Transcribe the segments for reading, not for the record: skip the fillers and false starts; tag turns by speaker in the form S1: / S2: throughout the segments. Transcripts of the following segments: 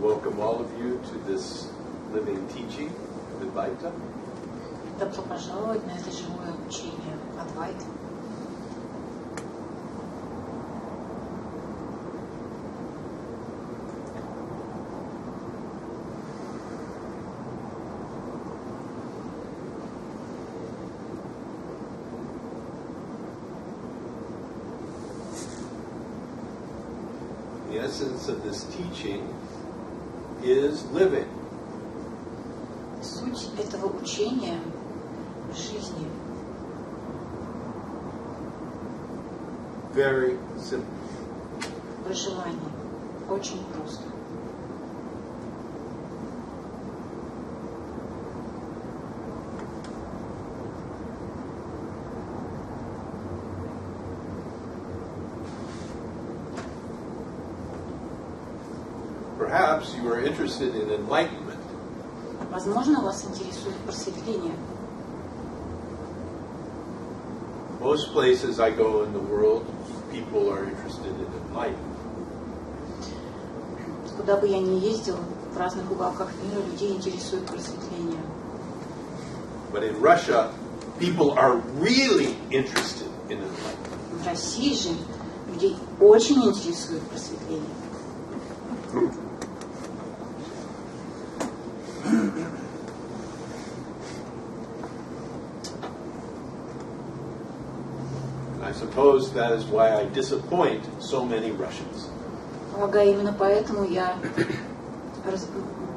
S1: welcome all of you to this living teaching of Advaita.
S2: Добро пожаловать на это живое учение Адвайты.
S1: The essence of this teaching is living.
S2: Суть этого учения в жизни.
S1: Very simple.
S2: Выживание. Очень просто.
S1: Perhaps you are interested in enlightenment.
S2: Возможно, вас интересует просветление.
S1: Most places I go in the world, people are interested in enlightenment.
S2: Куда бы я ни ездил, в разных уголках мира людей интересует просветление.
S1: But in Russia, people are really interested in enlightenment.
S2: В России же людей очень интересует просветление.
S1: I suppose that is why I disappoint so many Russians.
S2: Полагаю, именно поэтому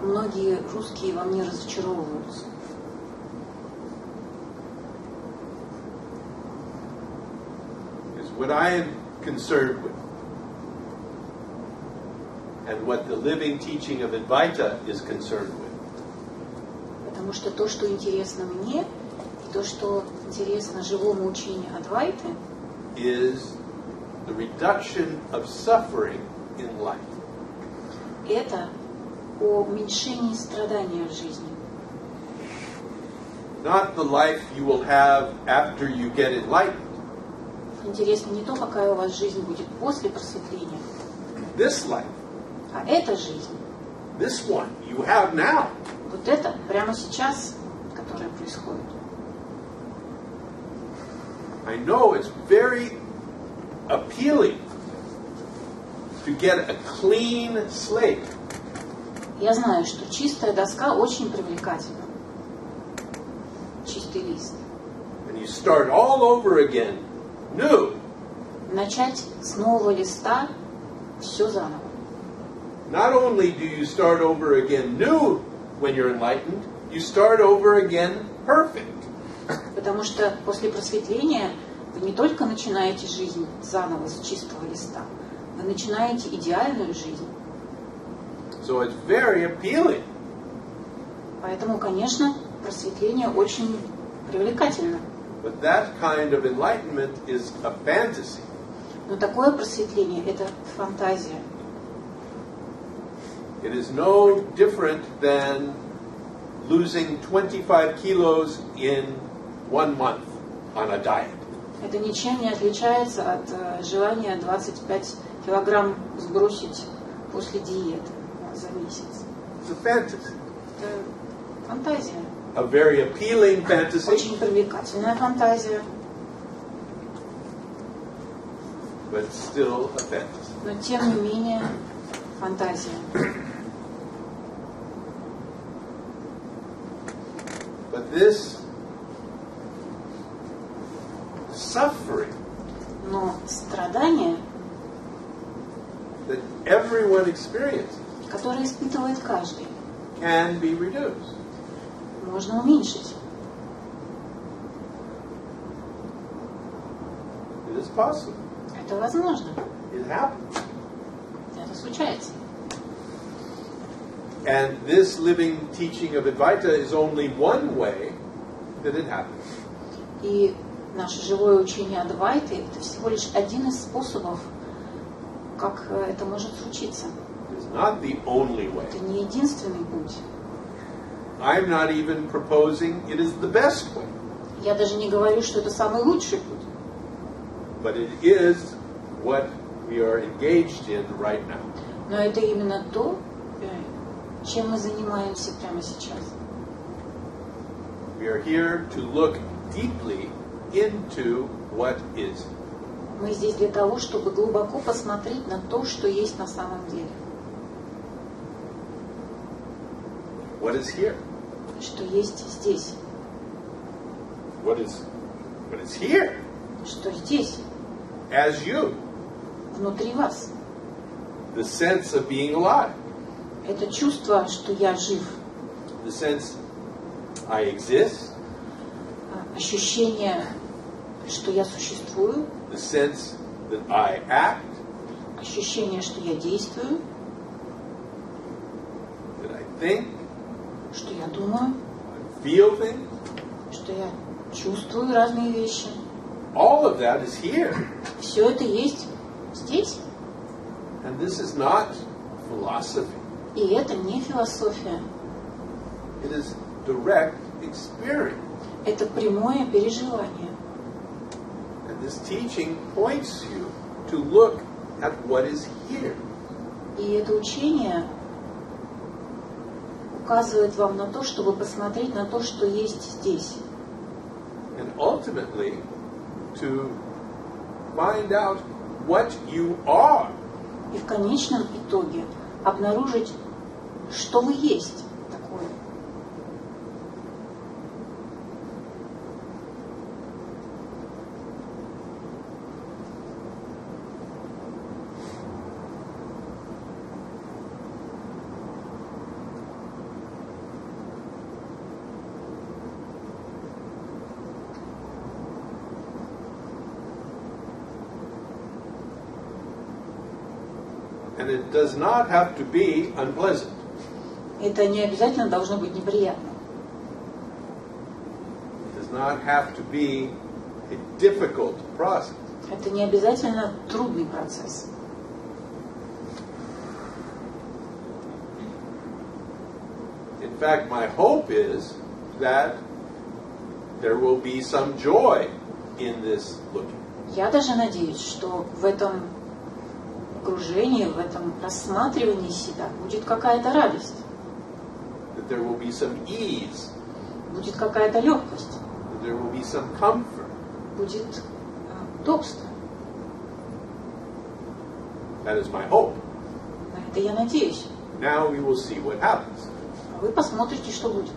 S2: многие русские во мне разочаровываются.
S1: Because what I am concerned with, and what the living teaching of Advaita is concerned with,
S2: Потому что то, что интересно мне, и то, что интересно живому учению Адвайты,
S1: is the reduction of suffering in life.
S2: это о уменьшении страдания в жизни.
S1: Not the life you will have after you get enlightened.
S2: Интересно не то, какая у вас жизнь будет после просветления,
S1: This life,
S2: а эта жизнь,
S1: this one you have now.
S2: вот это прямо сейчас, которое происходит.
S1: I know it's very appealing to get a clean slate.
S2: Я знаю, что чистая доска очень привлекательна. Чистый лист.
S1: And you start all over again, new.
S2: Начать с нового листа все заново.
S1: Not only do you start over again new when you're enlightened, you start over again perfect.
S2: Потому что после просветления вы не только начинаете жизнь заново с чистого листа, вы начинаете идеальную жизнь.
S1: So it's very appealing.
S2: Поэтому, конечно, просветление очень привлекательно.
S1: But that kind of enlightenment is a fantasy.
S2: Но такое просветление – это фантазия.
S1: It is no different than losing 25 kilos in 1 month on a diet.
S2: Это ничем не отличается от желания 25 килограмм сбросить после диеты за месяц.
S1: It's a fantasy.
S2: Это фантазия.
S1: A very appealing fantasy,
S2: Очень привлекательная фантазия,
S1: but still a fantasy.
S2: но тем не менее фантазия.
S1: But this suffering
S2: Но страдания,
S1: that everyone experiences
S2: которые испытывает каждый,
S1: can be reduced.
S2: можно уменьшить.
S1: It is possible.
S2: Это возможно.
S1: It happens.
S2: Это случается.
S1: And this living teaching of Advaita is only one way that it happens.
S2: И наше живое учение Адвайты – это всего лишь один из способов, как это может случиться.
S1: It is not the only way.
S2: Это не единственный путь.
S1: I'm not even proposing it is the best way.
S2: Я даже не говорю, что это самый лучший путь.
S1: But it is what we are engaged in right now.
S2: Но это именно то, Чем мы занимаемся прямо сейчас?
S1: We are here to look deeply into what is.
S2: Мы здесь для того, чтобы глубоко посмотреть на то, что есть на самом деле.
S1: What is here?
S2: Что есть здесь.
S1: What is here?
S2: Что здесь.
S1: As you.
S2: Внутри вас.
S1: The sense of being alive.
S2: Это чувство, что я жив.
S1: The sense I exist.
S2: Ощущение, что я существую.
S1: The sense that I act.
S2: Ощущение, что я действую.
S1: That I think.
S2: Что я думаю.
S1: I feel things.
S2: Что я чувствую разные вещи.
S1: All of that is here.
S2: Все это есть здесь.
S1: And this is not philosophy.
S2: И это не философия.
S1: It is direct experience.
S2: Это прямое переживание.
S1: And this teaching points you to look at what is here.
S2: И это учение указывает вам на то, чтобы посмотреть на то, что есть здесь.
S1: And ultimately, to find out what you are.
S2: И в конечном итоге обнаружить, что вы есть такое.
S1: And it does not have to be unpleasant.
S2: Это не обязательно должно быть неприятно.
S1: It does not have to be a difficult process.
S2: Это не обязательно трудный процесс.
S1: In fact, my hope is that there will be some joy in this looking.
S2: Я даже надеюсь, что в этом окружении, в этом рассматривании себя будет какая-то радость.
S1: That there will be some ease.
S2: Будет какая-то легкость.
S1: That there will be some comfort.
S2: Будет удобство.
S1: That is my hope.
S2: На это я надеюсь.
S1: Now we will see what happens.
S2: А вы посмотрите, что будет.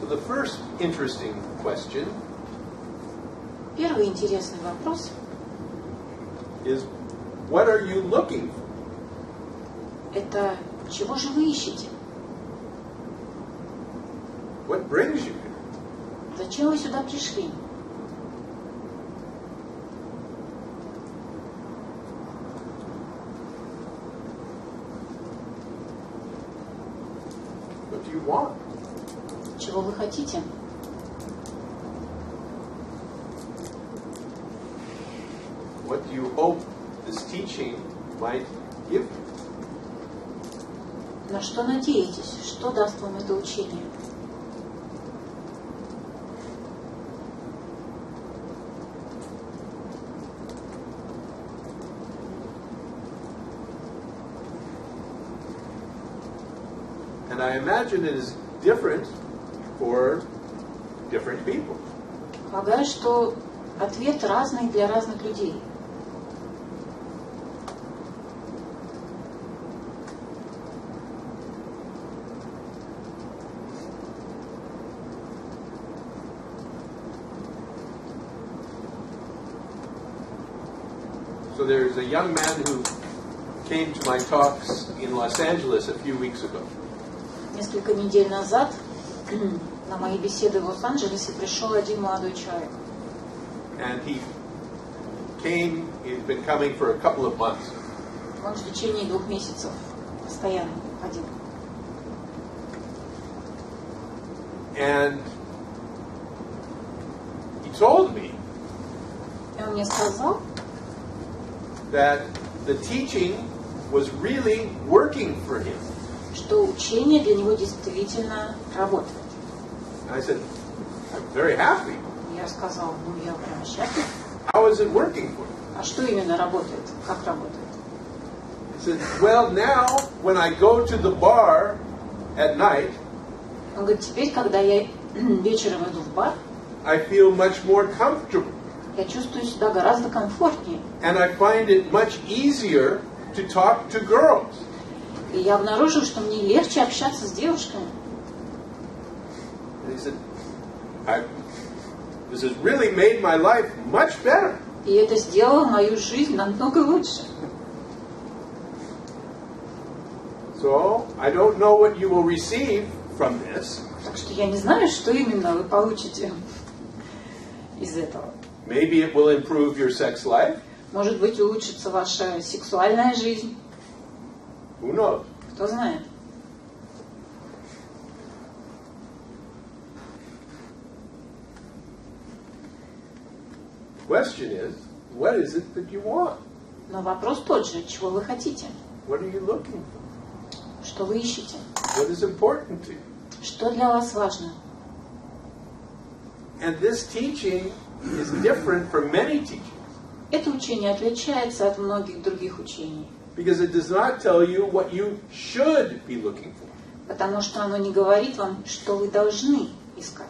S1: The first interesting question
S2: Первый интересный вопрос
S1: is, what are you looking for?
S2: это чего же вы ищете?
S1: What brings you here?
S2: Зачем вы сюда пришли?
S1: What do you want?
S2: Чего вы хотите?
S1: What do you hope this teaching might give you?
S2: На что надеетесь? Что даст вам это учение?
S1: And I imagine it is different for different people.
S2: Полагаю, что ответ разный для разных людей.
S1: So there's a young man who came to my talks in Los Angeles a few weeks ago.
S2: Несколько недель назад на мои беседы в Лос-Анджелесе пришел один молодой человек.
S1: And he's been coming for a couple of months.
S2: Он в течение 2 месяцев постоянно ходил.
S1: And he told me
S2: И он мне сказал,
S1: that the teaching was really working for him.
S2: что учение для него действительно работает.
S1: I said, I'm very happy.
S2: Я сказал, я прям счастлив.
S1: How is it working for you?
S2: А что именно работает? Как работает?
S1: He said, well, now when I go to the bar at night,
S2: Он говорит, теперь, когда я вечером иду в бар,
S1: I feel much more comfortable.
S2: я чувствую себя гораздо комфортнее.
S1: And I find it much easier to talk to girls.
S2: И я обнаружил, что мне легче общаться с девушками.
S1: And he said, this has really made my life much better.
S2: И это сделало мою жизнь намного лучше.
S1: So, I don't know what you will receive from this.
S2: Так что я не знаю, что именно вы получите из этого.
S1: Maybe it will improve your sex life.
S2: Может быть, улучшится ваша сексуальная жизнь.
S1: Who knows?
S2: Кто знает.
S1: The question is, what is it that you want?
S2: Но вопрос тот же, чего вы хотите?
S1: What are you looking for?
S2: Что вы ищете?
S1: What is important to you?
S2: Что для вас важно?
S1: And this teaching is different from many teachings.
S2: Это учение отличается от многих других учений,
S1: Because it does not tell you what you should be looking for.
S2: потому что оно не говорит вам, что вы должны искать.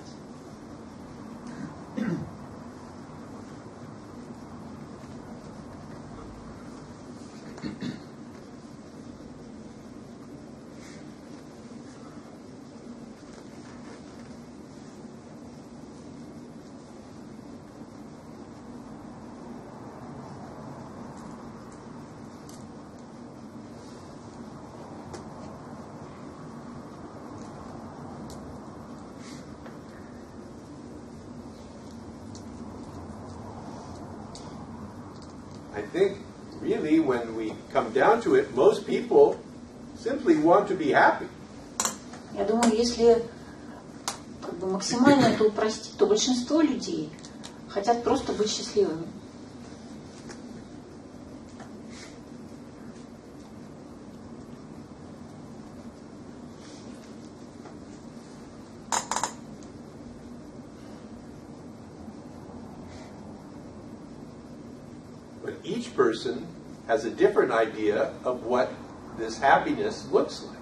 S1: I think, really, when we come down to it, most people simply want to be happy.
S2: Я думаю, если максимально это упростить, то большинство людей хотят просто быть счастливыми.
S1: But each person has a different idea of what this happiness looks like.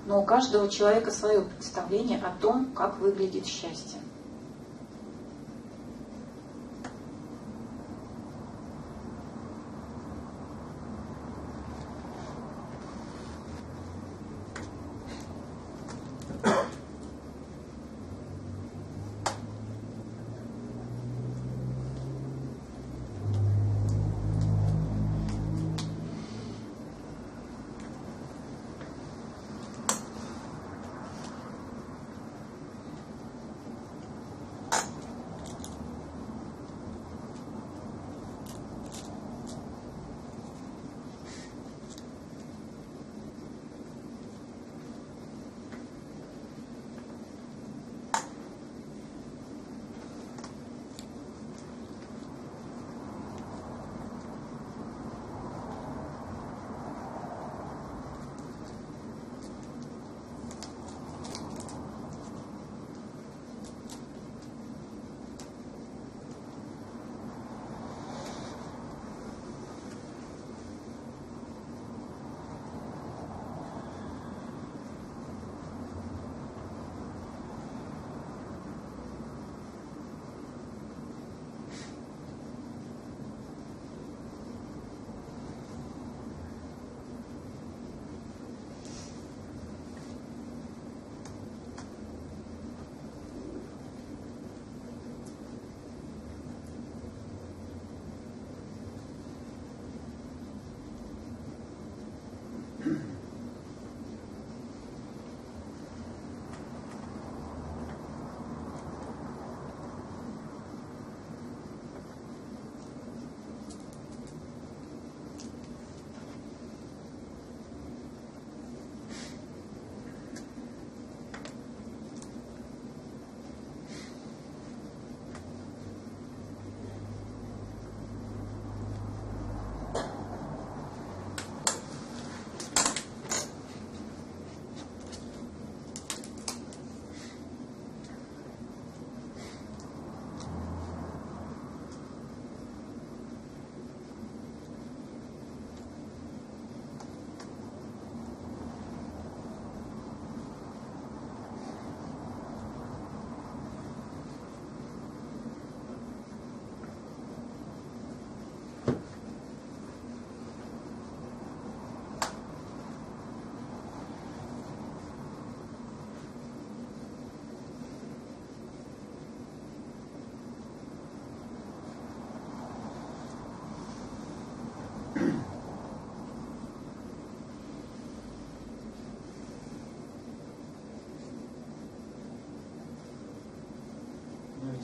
S2: Но у каждого человека свое представление о том, как выглядит счастье.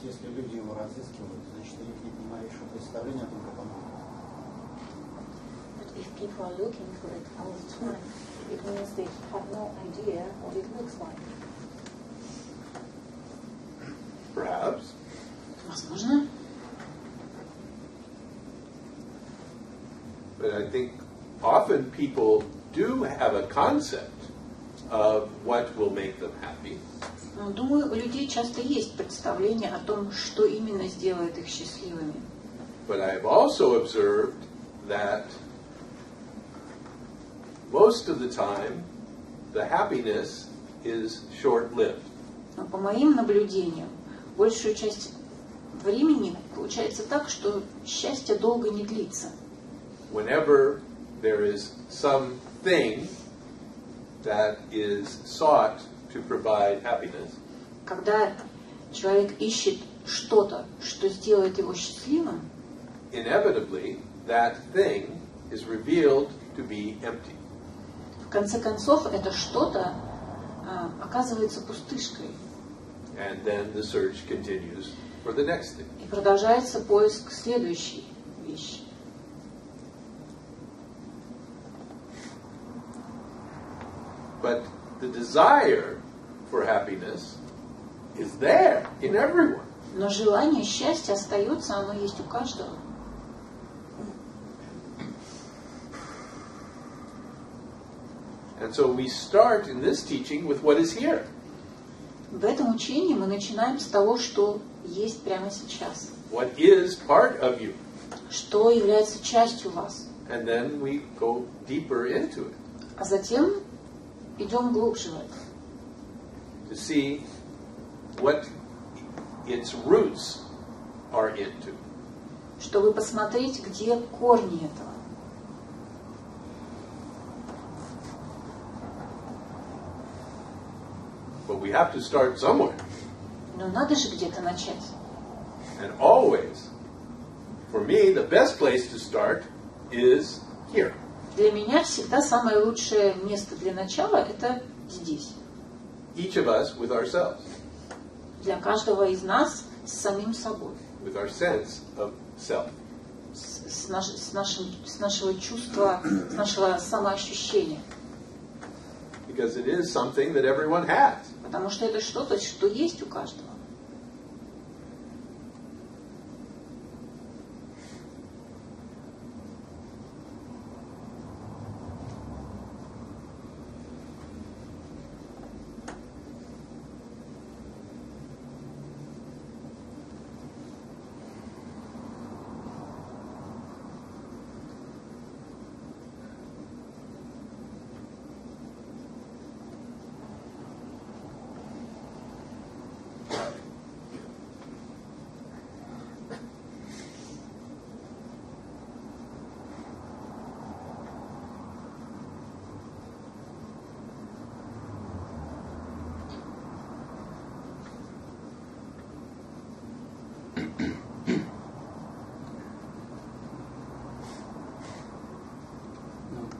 S3: если люди его разыскивают, значит, у них нет ни малейшего представления о том, как оно.
S2: But if people are looking for it all the time, it means they have no idea what it looks like.
S1: Perhaps.
S2: Возможно.
S1: But I think often people do have a concept of what will make them happy.
S2: Но, думаю, у людей часто есть представление о том, что именно сделает их счастливыми.
S1: But I have also observed that most of the time the happiness is short-lived.
S2: Но по моим наблюдениям, большую часть времени получается так, что счастье долго не длится.
S1: Whenever there is something that is sought to provide happiness,
S2: Когда человек ищет что-то, что сделает его счастливым,
S1: inevitably that thing is revealed to be empty.
S2: в конце концов это что-то оказывается пустышкой.
S1: And then the search continues for the next thing.
S2: И продолжается поиск следующей вещи.
S1: But the desire for happiness is there in everyone.
S2: Но желание счастья остается, оно есть у каждого.
S1: And so we start in this teaching with what is here.
S2: В этом учении мы начинаем с того, что есть прямо сейчас.
S1: What is part of you.
S2: Что является частью вас.
S1: And then we go deeper into it.
S2: А затем идем глубже в это.
S1: To see what its roots are into.
S2: Чтобы посмотреть, где корни этого.
S1: But we have to start somewhere.
S2: Но надо же где-то начать.
S1: And always, for me, the best place to start is here.
S2: Для меня всегда самое лучшее место для начала – это здесь.
S1: Each of us with ourselves,
S2: Для каждого из нас с самим собой.
S1: with our sense of self.
S2: С нашего чувства, с нашего самоощущения.
S1: Because it is something that everyone has.
S2: Потому что это что-то, что есть у каждого.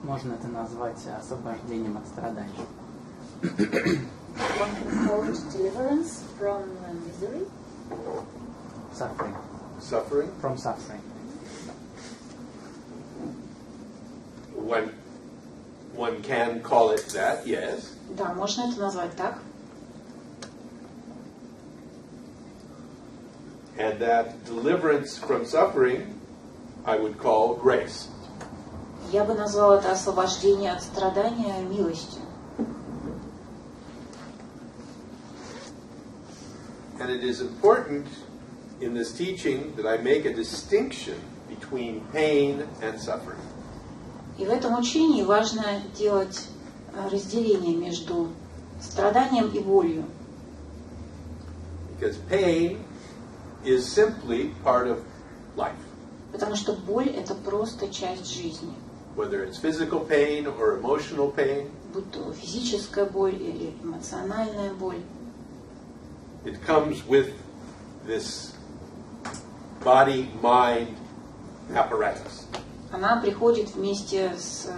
S4: Можно это назвать освобождением от страданий.
S2: One can call it deliverance from misery.
S4: Suffering.
S1: Suffering.
S4: From suffering.
S1: One can call it that, yes.
S2: Да, можно это назвать так.
S1: And that deliverance from suffering, I would call grace.
S2: Я бы назвала это освобождение от страдания милостью.
S1: And it is important in this teaching that I make a distinction between pain and suffering.
S2: И в этом учении важно делать разделение между страданием и болью.
S1: Because pain is simply part of life.
S2: Потому что боль – это просто часть жизни.
S1: Whether it's physical pain or emotional pain,
S2: Будь то физическая боль или эмоциональная боль.
S1: it comes with this body-mind apparatus.
S2: Она приходит вместе со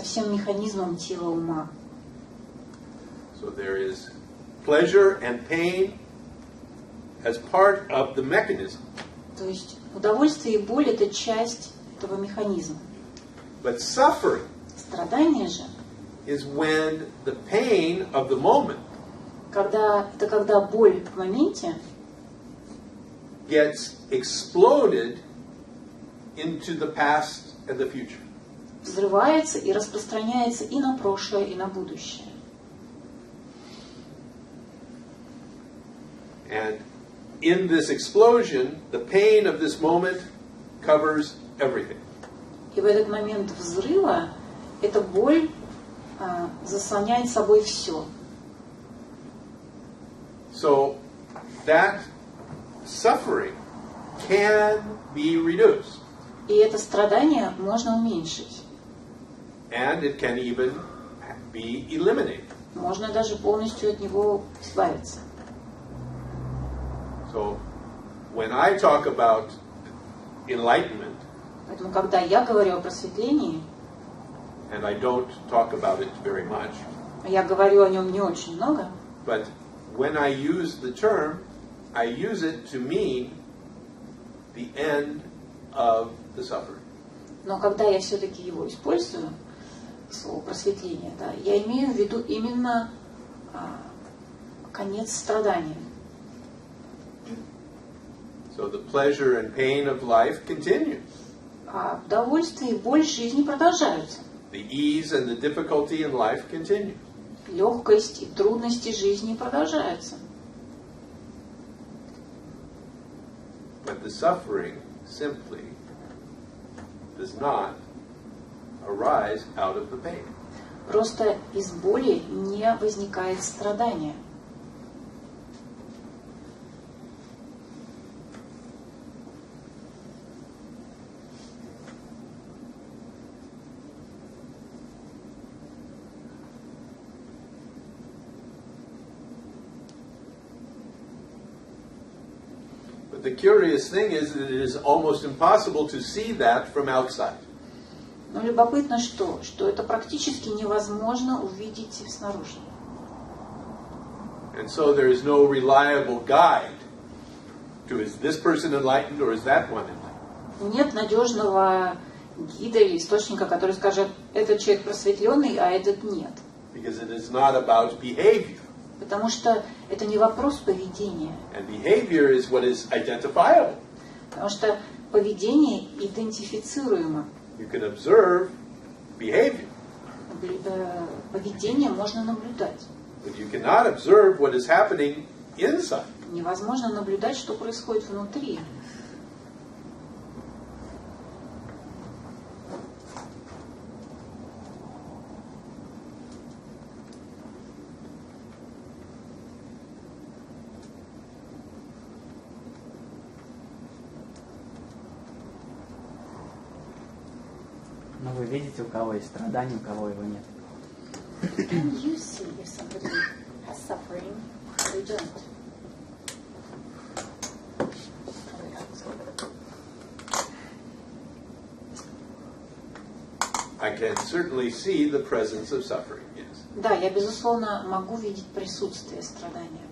S2: всем механизмом тела-ума.
S1: So there is pleasure and pain as part of the mechanism.
S2: То есть удовольствие и боль – это часть этого механизма.
S1: But suffering
S2: Страдание же,
S1: is when the pain of the moment
S2: когда боль в моменте
S1: gets exploded into the past and the future.
S2: взрывается и распространяется и на прошлое, и на будущее.
S1: And in this explosion, the pain of this moment covers everything.
S2: И в этот момент взрыва эта боль заслоняет собой все.
S1: So that suffering can be reduced.
S2: И это страдание можно уменьшить.
S1: And it can even be eliminated.
S2: Можно даже полностью от него избавиться.
S1: So when I talk about enlightenment,
S2: Поэтому, когда я говорю о просветлении,
S1: and I don't talk about it very much,
S2: я говорю о нем не очень много,
S1: but when I use the term, I use it to mean the end of the suffering.
S2: но когда я все-таки его использую, слово просветление, да, я имею в виду именно конец страдания.
S1: So the pleasure and pain of life continue.
S2: А удовольствие и боль жизни продолжаются.
S1: The ease and the difficulty in life continue.
S2: Легкость и трудности жизни продолжаются.
S1: But the suffering simply does not arise out of the pain.
S2: Просто из боли не возникает страдания.
S1: But the curious thing is that it is almost impossible to see that from outside.
S2: Но любопытно что это практически невозможно увидеть снаружи.
S1: And so there is no reliable guide to is this person enlightened or is that one enlightened.
S2: Нет надежного гида или источника, который скажет, этот человек просветленный, а этот нет.
S1: Because it is not about behavior.
S2: Потому что это не вопрос поведения.
S1: And behavior is what is identifiable.
S2: Потому что поведение идентифицируемо.
S1: You can observe behavior,
S2: Поведение можно наблюдать.
S1: but you cannot observe what is happening inside.
S2: Невозможно наблюдать, что происходит внутри.
S4: Но вы видите, у кого есть страдания, у кого его нет.
S2: Can you see if somebody has suffering or they don't?
S1: I can certainly see the presence of suffering, yes.
S2: Да, я, безусловно, могу видеть присутствие страдания.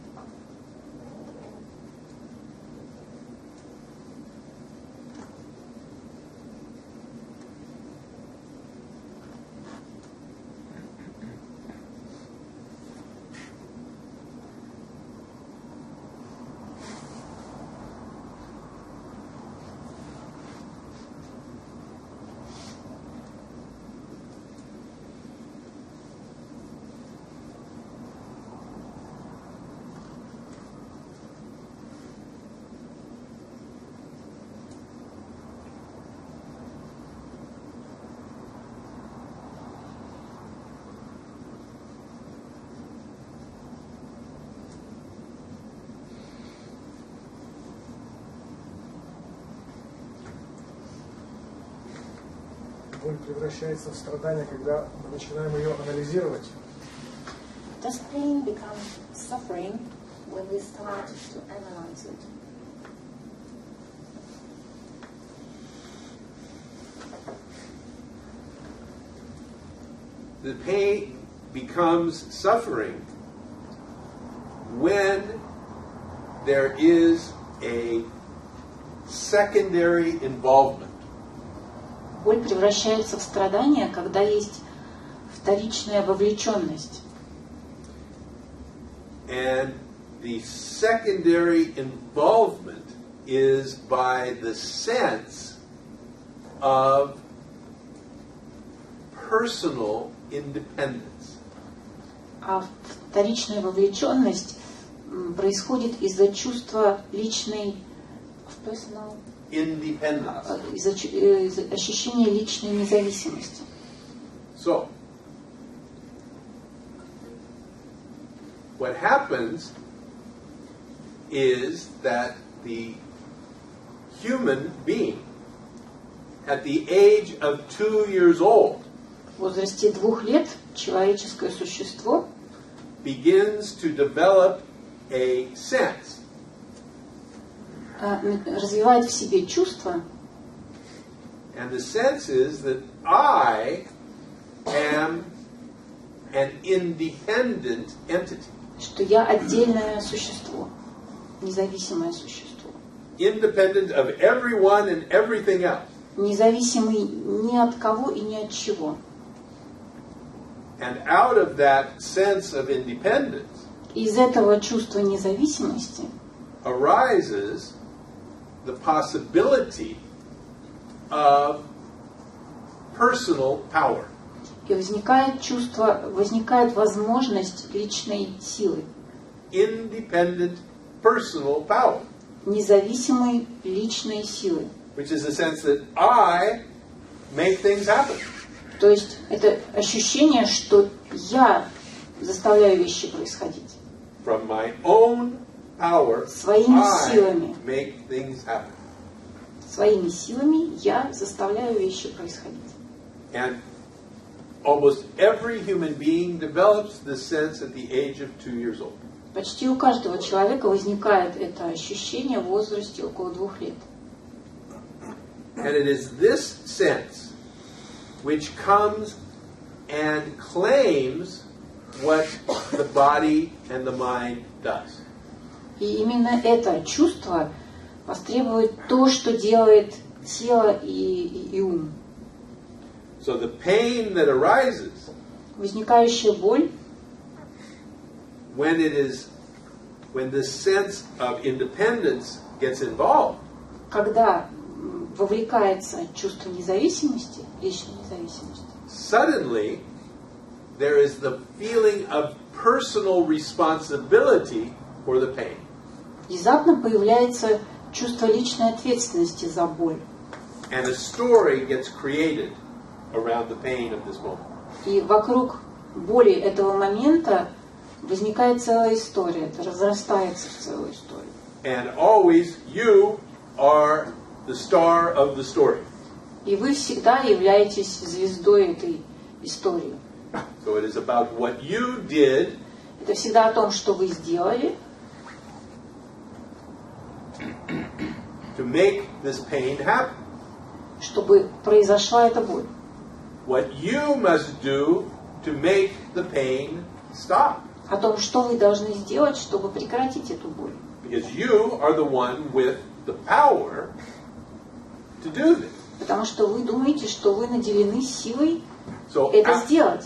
S5: Боль превращается в страдание, когда мы начинаем ее анализировать.
S2: Does pain become suffering when we start to analyze it?
S1: The pain becomes suffering when there is a secondary involvement.
S2: Боль превращается в страдание, когда есть вторичная вовлеченность.
S1: And the secondary involvement is by the sense of personal independence.
S2: А вторичная вовлеченность происходит из-за чувства личной
S1: Independence.
S2: из-за ощущения личной независимости.
S1: So, what happens is that the human being at the age of 2 years old
S2: В возрасте 2 лет человеческое существо
S1: begins to develop a sense
S2: развивает в себе чувство,
S1: and the sense is that I am an independent entity.
S2: что я отдельное существо, независимое существо.
S1: Independent of everyone and everything else.
S2: Независимый ни от кого и ни от чего.
S1: And out of that sense of independence
S2: Из этого чувства независимости
S1: arises the possibility of personal power.
S2: и возникает возможность личной силы,
S1: Independent personal power.
S2: независимой личной силы.
S1: Which is the sense that I make things happen.
S2: То есть это ощущение, что я заставляю вещи происходить.
S1: From my own power,
S2: Своими
S1: I
S2: силами.
S1: make things happen.
S2: Своими силами я заставляю вещи происходить.
S1: And almost every human being develops this sense at the age of 2 years old.
S2: Почти у каждого человека возникает это ощущение в возрасте около 2 лет.
S1: And it is this sense which comes and claims what the body and the mind does.
S2: И именно это чувство востребует то, что делает тело и ум.
S1: So the pain that arises
S2: Возникающая боль,
S1: when this sense of independence gets involved,
S2: когда вовлекается чувство независимости, личной независимости,
S1: suddenly there is the feeling of personal responsibility for the pain.
S2: внезапно появляется чувство личной ответственности за боль.
S1: And a story gets created around the pain of this moment.
S2: И вокруг боли этого момента возникает целая история, это разрастается в целую историю.
S1: And always you are the star of the story.
S2: И вы всегда являетесь звездой этой истории.
S1: So it is about what you did
S2: Это всегда о том, что вы сделали,
S1: to make this pain happen.
S2: чтобы произошла эта боль.
S1: What you must do to make the pain stop.
S2: О том, что вы должны сделать, чтобы прекратить эту боль.
S1: Because you are the one with the power to do this.
S2: Потому что вы думаете, что вы наделены силой
S1: So
S2: это сделать.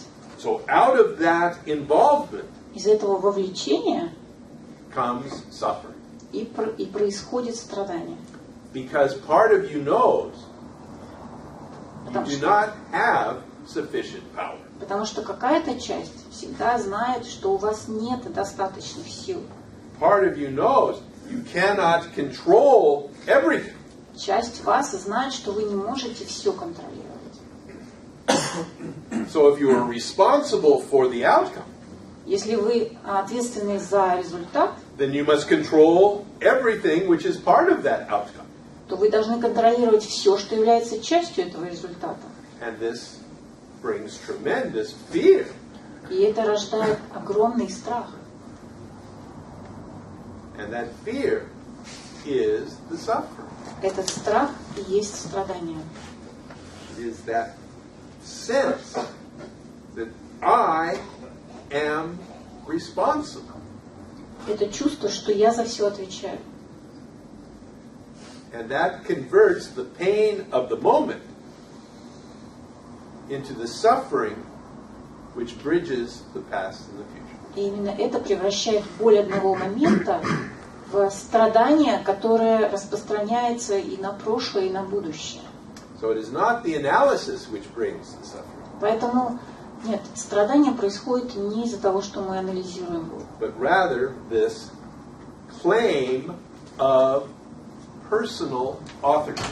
S1: out of that involvement
S2: Из этого вовлечения
S1: comes suffering.
S2: и происходит страдание.
S1: Because part of you knows you
S2: Потому
S1: do
S2: что,
S1: not have sufficient power.
S2: потому что какая-то часть всегда знает, что у вас нет достаточных сил.
S1: Part of you knows you cannot control everything.
S2: Часть вас знает, что вы не можете все контролировать.
S1: So if you are responsible for the outcome,
S2: Если вы ответственны за результат,
S1: then you must control everything which is part of that outcome.
S2: то вы должны контролировать все, что является частью этого результата.
S1: And this brings tremendous fear.
S2: И это рождает огромный страх.
S1: And that fear is the suffering.
S2: Этот страх и есть страдание.
S1: It is that sense that I am responsible
S2: Это чувство, что я за все отвечаю.
S1: And that converts the pain of the moment into the suffering which bridges the past and the future.
S2: И именно это превращает боль одного момента в страдание, которое распространяется и на прошлое, и на будущее.
S1: So it is not the analysis which brings the suffering,
S2: Поэтому, нет, страдание происходит не из-за того, что мы анализируем боль,
S1: but rather this claim of personal authorship.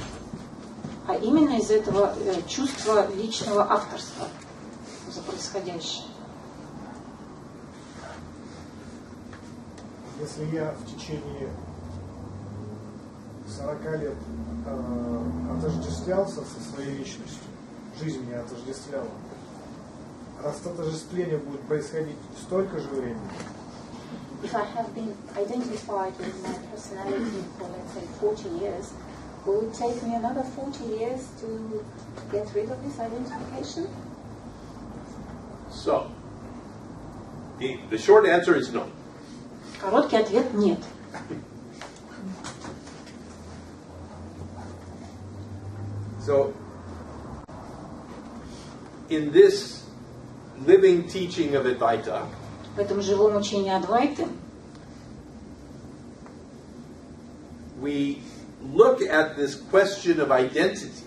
S2: а именно из этого чувства личного авторства за происходящее.
S5: Если я в течение 40 лет отождествлялся со своей личностью, жизнь меня отождествляла, раз это отождествление будет происходить столько же времени,
S2: If I have been identified with my personality for, let's say, 40 years, will it take me another 40 years to get rid of this identification?
S1: So, the short answer is no.
S2: Короткий ответ – нет.
S1: So, in this living teaching of Advaita,
S2: В этом живом учении Адвайты
S1: we look at this question of identity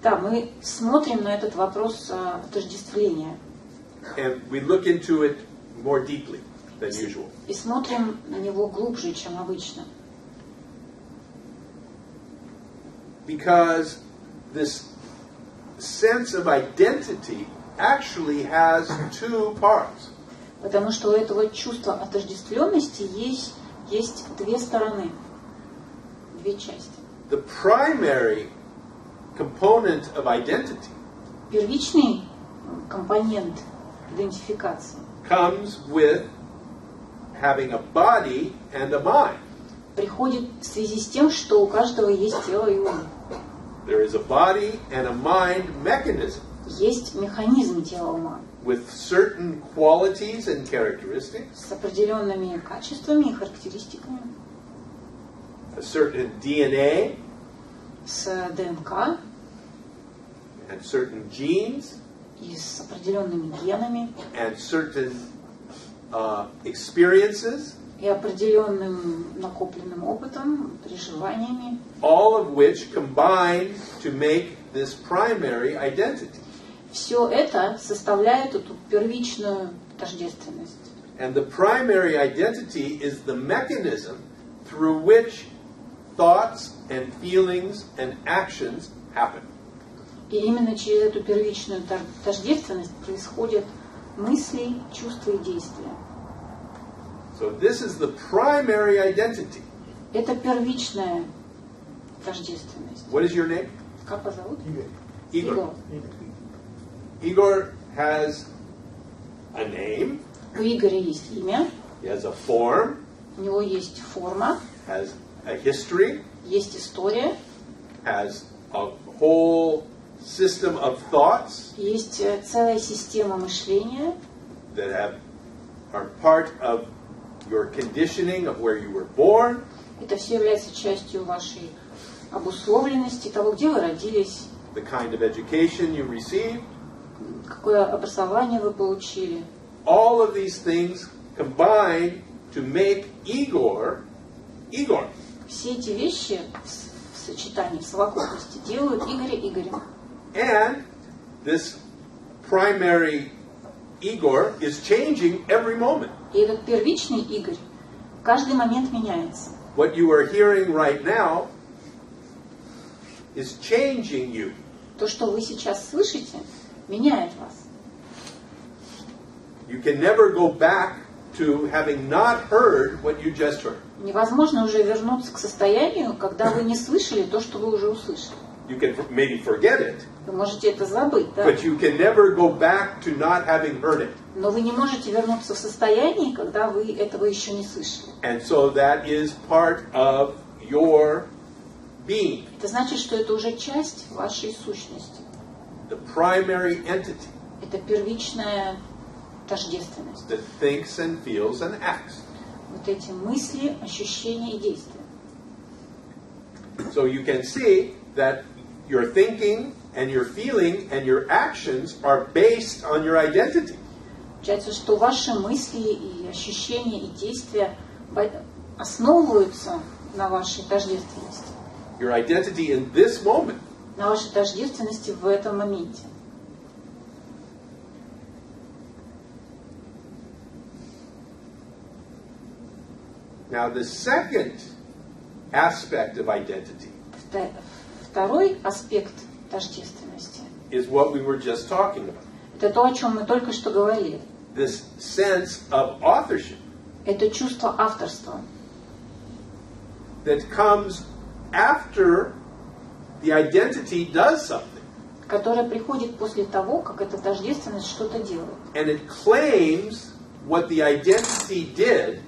S2: да, мы смотрим на этот вопрос отождествления
S1: and we look into it more deeply than usual.
S2: и смотрим на него глубже, чем обычно.
S1: Because this sense of identity actually has two parts.
S2: Потому что у этого чувства отождествленности есть две стороны, две части.
S1: The primary component of identity
S2: Первичный компонент идентификации
S1: comes with having a body and a mind.
S2: приходит в связи с тем, что у каждого есть тело и ум.
S1: There is a body and a mind mechanism
S2: Есть механизм тела ума
S1: with certain qualities and characteristics,
S2: с определенными качествами и характеристиками,
S1: a certain DNA
S2: с ДНК
S1: and certain genes
S2: и с определенными генами
S1: and certain experiences,
S2: и определенным накопленным опытом, переживаниями,
S1: all of which combine to make this primary identity.
S2: все это составляет эту первичную тождественность.
S1: And the primary identity is the mechanism through which thoughts and feelings and actions happen.
S2: И именно через эту первичную тождественность происходят мысли, чувства и действия.
S1: So this is the primary identity.
S2: Это первичная тождественность.
S1: What is your name?
S2: Как вас зовут?
S5: Игорь.
S1: Igor. Igor has a name,
S2: У Игоря есть имя,
S1: he has a form,
S2: у него есть форма,
S1: has a history,
S2: есть история,
S1: has a whole system of thoughts
S2: есть целая система мышления,
S1: that are part of your conditioning of where you were born,
S2: это все является частью вашей обусловленности, того, где вы родились,
S1: the kind of education you received.
S2: какое образование вы получили.
S1: All of these things combine to make Igor, Igor.
S2: Все эти вещи в сочетании, в совокупности делают Игоря Игорем.
S1: And this primary Igor is changing every moment.
S2: И этот первичный Игорь в каждый момент меняется.
S1: What you are hearing right now is changing you.
S2: То, что вы сейчас слышите, меняет вас.
S1: You can never go back to having not heard what you just heard.
S2: Невозможно уже вернуться к состоянию, когда вы не слышали то, что вы уже услышали.
S1: You can maybe forget it,
S2: Вы можете это забыть, да?
S1: but you can never go back to not having heard it.
S2: Но вы не можете вернуться в состояние, когда вы этого еще не слышали.
S1: And so that is part of your being,
S2: Это значит, что это уже часть вашей сущности.
S1: the primary entity
S2: Это первичная тождественность,
S1: that thinks and feels and acts.
S2: вот эти мысли, ощущения и действия.
S1: So you can see that your thinking and your feeling and your actions are based on your identity.
S2: Получается, что ваши мысли и ощущения и действия основываются на вашей тождественности.
S1: Your identity in this moment.
S2: На вашей тождественности в этом моменте.
S1: Now the second aspect of identity
S2: Второй аспект тождественности
S1: is what we were just talking about.
S2: это то, о чем мы только что говорили.
S1: This sense of authorship
S2: Это чувство авторства,
S1: that comes after the identity does something.
S2: которое приходит после того, как эта тождественность что-то делает.
S1: And it claims what the identity did.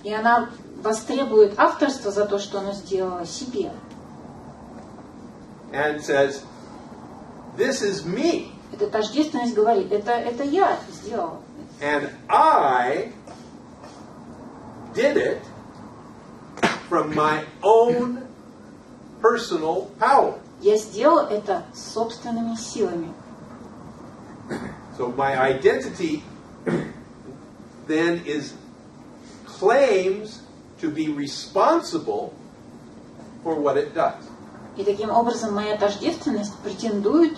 S2: И она востребует авторство за то, что она сделала себе.
S1: And says, this is me.
S2: Эта тождественность говорит, это я сделал.
S1: And I did it from my own personal power.
S2: Я сделал это собственными силами.
S1: So my identity then claims to be responsible for what it does.
S2: И таким образом моя тождественность претендует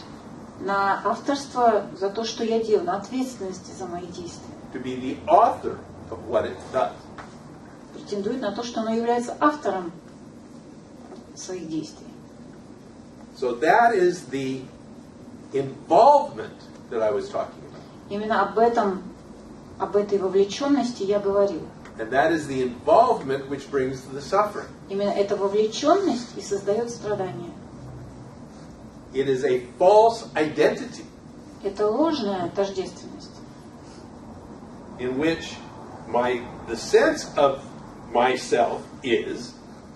S2: на авторство за то, что я делаю, на ответственность за мои действия.
S1: To be the author of what it does.
S2: Претендует на то, что оно является автором своих действий.
S1: So that is the involvement that I was talking about.
S2: Именно об этой вовлеченности я говорил.
S1: And that is the involvement which brings the suffering.
S2: Именно эта вовлеченность и создает страдания.
S1: It is a false identity
S2: Это ложная тождественность,
S1: in which the sense of myself is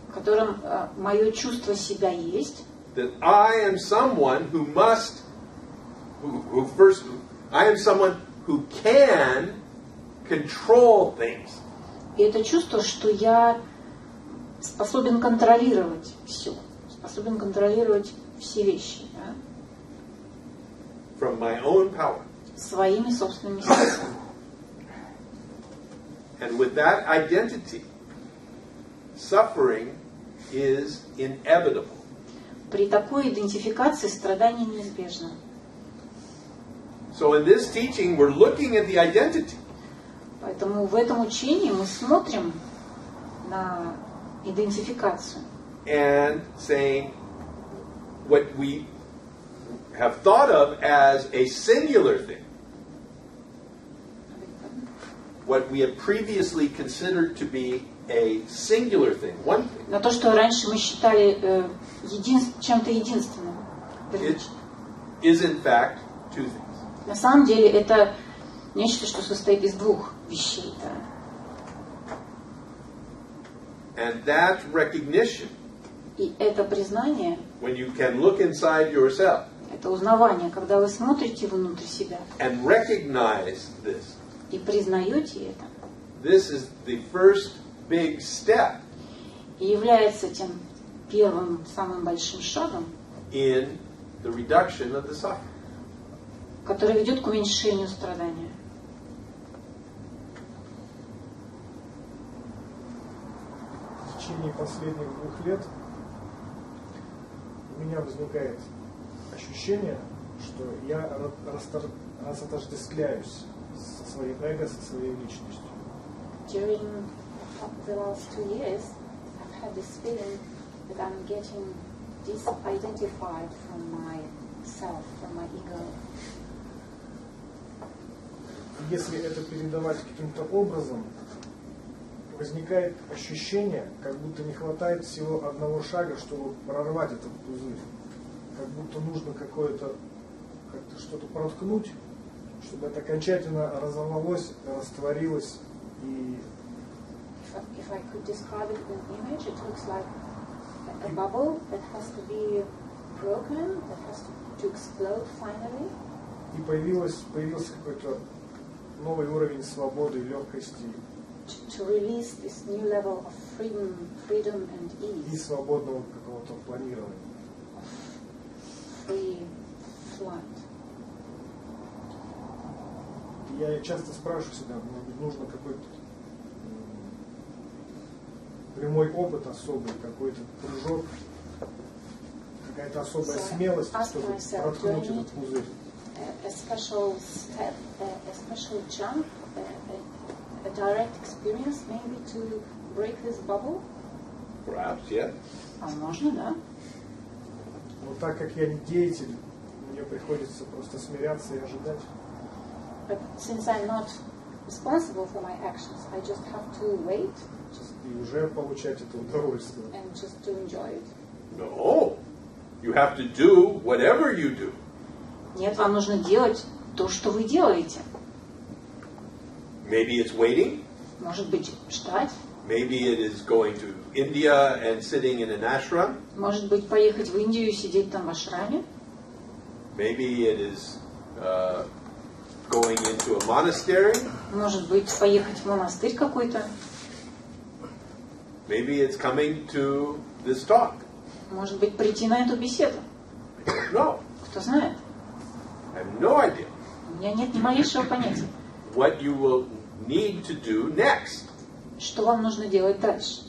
S2: в котором мое чувство себя есть,
S1: that I am someone who I am someone who can control things.
S2: и это чувство, что я способен контролировать все, способен контролировать все вещи, да?
S1: From my own power.
S2: Своими собственными силами.
S1: And with that identity, suffering is inevitable.
S2: При такой идентификации страдание неизбежно.
S1: So in this teaching, we're looking at the identity.
S2: Поэтому в этом учении мы смотрим на идентификацию.
S1: And saying what we have thought of as a singular thing. What we have previously considered to be a singular thing, one thing.
S2: На то, что раньше мы считали чем-то единственным.
S1: It is in fact two things.
S2: На самом деле это нечто, что состоит из двух вещей. Да?
S1: And that recognition,
S2: И это признание,
S1: when you can look inside yourself
S2: это узнавание, когда вы смотрите внутрь себя
S1: and recognize this,
S2: и признаете это,
S1: this is the first big step
S2: и является тем первым, самым большим шагом,
S1: in the reduction of the suffering.
S2: который ведет к уменьшению страдания.
S5: В течение последних 2 лет у меня возникает ощущение, что я разотождествляюсь со своим эго, со своей личностью.
S2: During the last 2 years, I've had this feeling that I'm getting disidentified from myself, from my ego.
S5: Если это передавать каким-то образом, возникает ощущение, как будто не хватает всего одного шага, чтобы прорвать этот пузырь. Как будто нужно как-то что-то проткнуть, чтобы это окончательно разорвалось, растворилось и...
S2: If I could describe it in an image, it looks like a bubble that has to be broken, that has to explode finally.
S5: И появился какой-то новый уровень свободы, легкости
S2: to release this new level of freedom and
S5: и
S2: ease,
S5: свободного какого-то планирования.
S2: free flight.
S5: Я часто спрашиваю себя, может быть, нужно какой-то прямой опыт особый, какой-то прыжок, какая-то особая смелость, чтобы проткнуть этот пузырь.
S2: A special step, a special jump, a direct experience, maybe to break this bubble?
S1: Perhaps, yeah.
S2: А можно, да?
S5: Но так как я не деятель, мне приходится просто смиряться и ожидать.
S2: But since I'm not responsible for my actions, I just have to wait
S5: И уже получать это удовольствие.
S2: and just to enjoy it.
S1: No. You have to do whatever you do.
S2: Нет, вам нужно делать то, что вы делаете.
S1: Maybe it's waiting.
S2: Может быть, ждать.
S1: Maybe it is going to India and sitting in an ashram.
S2: Может быть, поехать в Индию и сидеть там в ашраме.
S1: Maybe it is going into a monastery.
S2: Может быть, поехать в монастырь какой-то.
S1: Maybe it's coming to this talk.
S2: Может быть, прийти на эту беседу.
S1: I don't know.
S2: Кто знает?
S1: I have no idea
S2: У меня нет ни малейшего понятия.
S1: what you will need to do next.
S2: Что вам нужно делать дальше?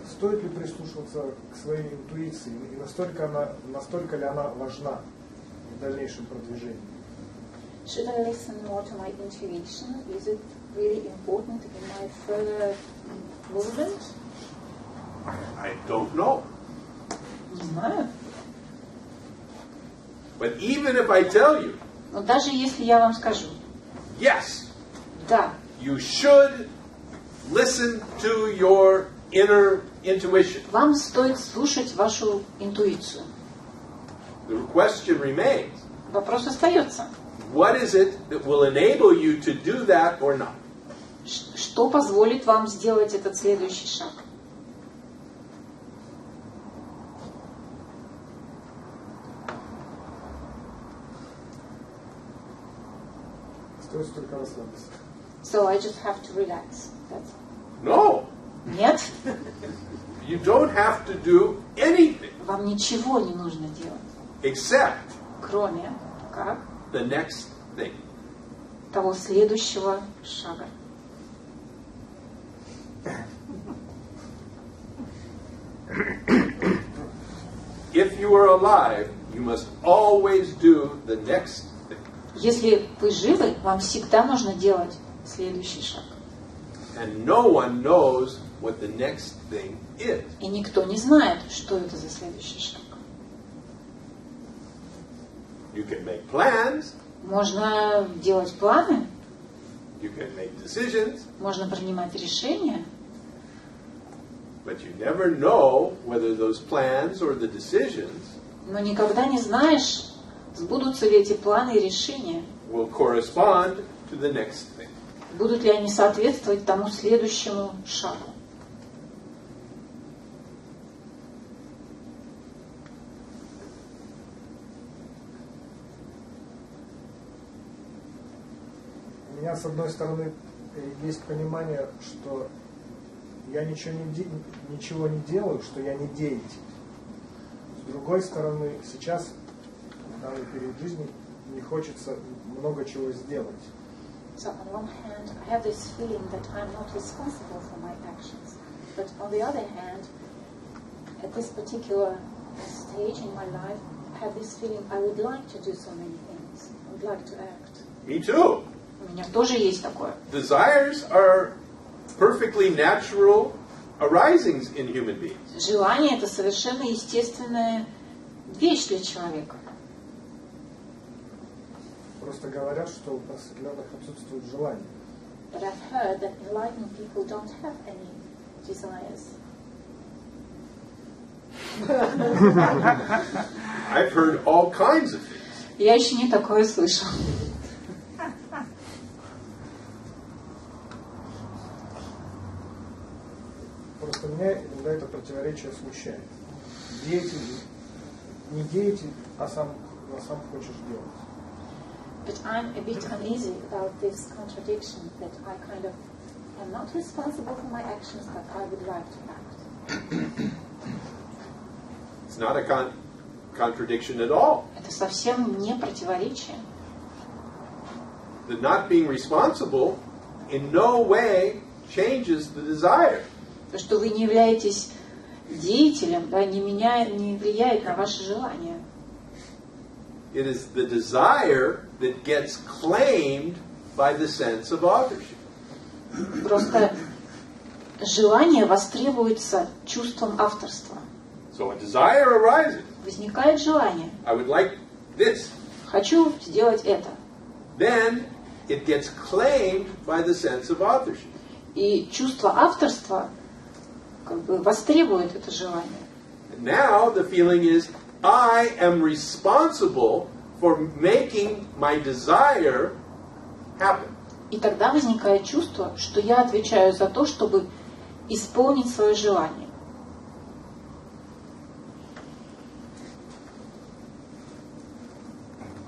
S5: Стоит ли прислушиваться к своей интуиции и настолько ли она важна в дальнейшем продвижении?
S2: Should I listen more to my intuition? Is it really important in my further movement?
S1: I don't know.
S2: Не знаю.
S1: But even if I tell you,
S2: Но даже если я вам скажу,
S1: yes,
S2: да,
S1: you should listen to your inner intuition,
S2: вам стоит слушать вашу интуицию.
S1: the question remains,
S2: Вопрос остается.
S1: what is it that will enable you to do that or not?
S2: Что позволит вам сделать этот следующий шаг?
S5: Стоит только расслабиться.
S2: So I just have to relax. That's...
S1: No,
S2: Нет,
S1: you don't have to do anything
S2: вам ничего не нужно делать,
S1: except
S2: кроме как
S1: the next thing.
S2: того следующего шага.
S1: If you are alive, you must always do the next thing.
S2: Если вы живы, вам всегда нужно делать следующий шаг.
S1: And no one knows what the next thing is.
S2: И никто не знает, что это за следующий шаг.
S1: You can make plans,
S2: Можно делать планы,
S1: you can make decisions,
S2: можно принимать решения,
S1: but you never know whether those plans or the decisions
S2: но никогда не знаешь, сбудутся ли эти планы и решения,
S1: will correspond to the next thing.
S2: будут ли они соответствовать тому следующему шагу.
S5: У меня, с одной стороны, есть понимание, что я ничего не делаю, что я не деятель. С другой стороны, сейчас, в данный период жизни, мне хочется много чего сделать.
S2: So on one hand, I have this feeling that I'm not responsible for my actions. But on the other hand, at this particular stage in my life, I have this feeling I would like to do so many things. I would like to act.
S1: Me too.
S2: У меня тоже есть такое.
S1: Desires are perfectly natural arisings in human beings.
S2: Желание – это совершенно естественная вещь для человека.
S5: Просто говорят, что у просветленных отсутствует желание.
S2: But I've heard that enlightened people don't have any desires.
S1: I've heard all kinds of things.
S2: Я еще не такое слышал.
S5: Просто меня иногда это противоречие смущает. деятель, не деятель, а сам хочешь делать.
S2: But I'm a bit uneasy about this contradiction that I kind of am not responsible for my actions, but I would like to act.
S1: It's not a contradiction at all.
S2: Это совсем не противоречие.
S1: The not being responsible in no way changes the desire.
S2: То, что вы не являетесь деятелем, да, не влияет на ваше желание.
S1: It is the desire that gets claimed by the sense of authorship.
S2: Просто желание востребуется чувством авторства.
S1: So a desire arises.
S2: Возникает желание.
S1: I would like this.
S2: Хочу сделать это.
S1: Then it gets claimed by the sense of authorship.
S2: И чувство авторства как бы востребует это желание.
S1: And now the feeling is, I am responsible for making my desire happen.
S2: И тогда возникает чувство, что я отвечаю за то, чтобы исполнить свое желание.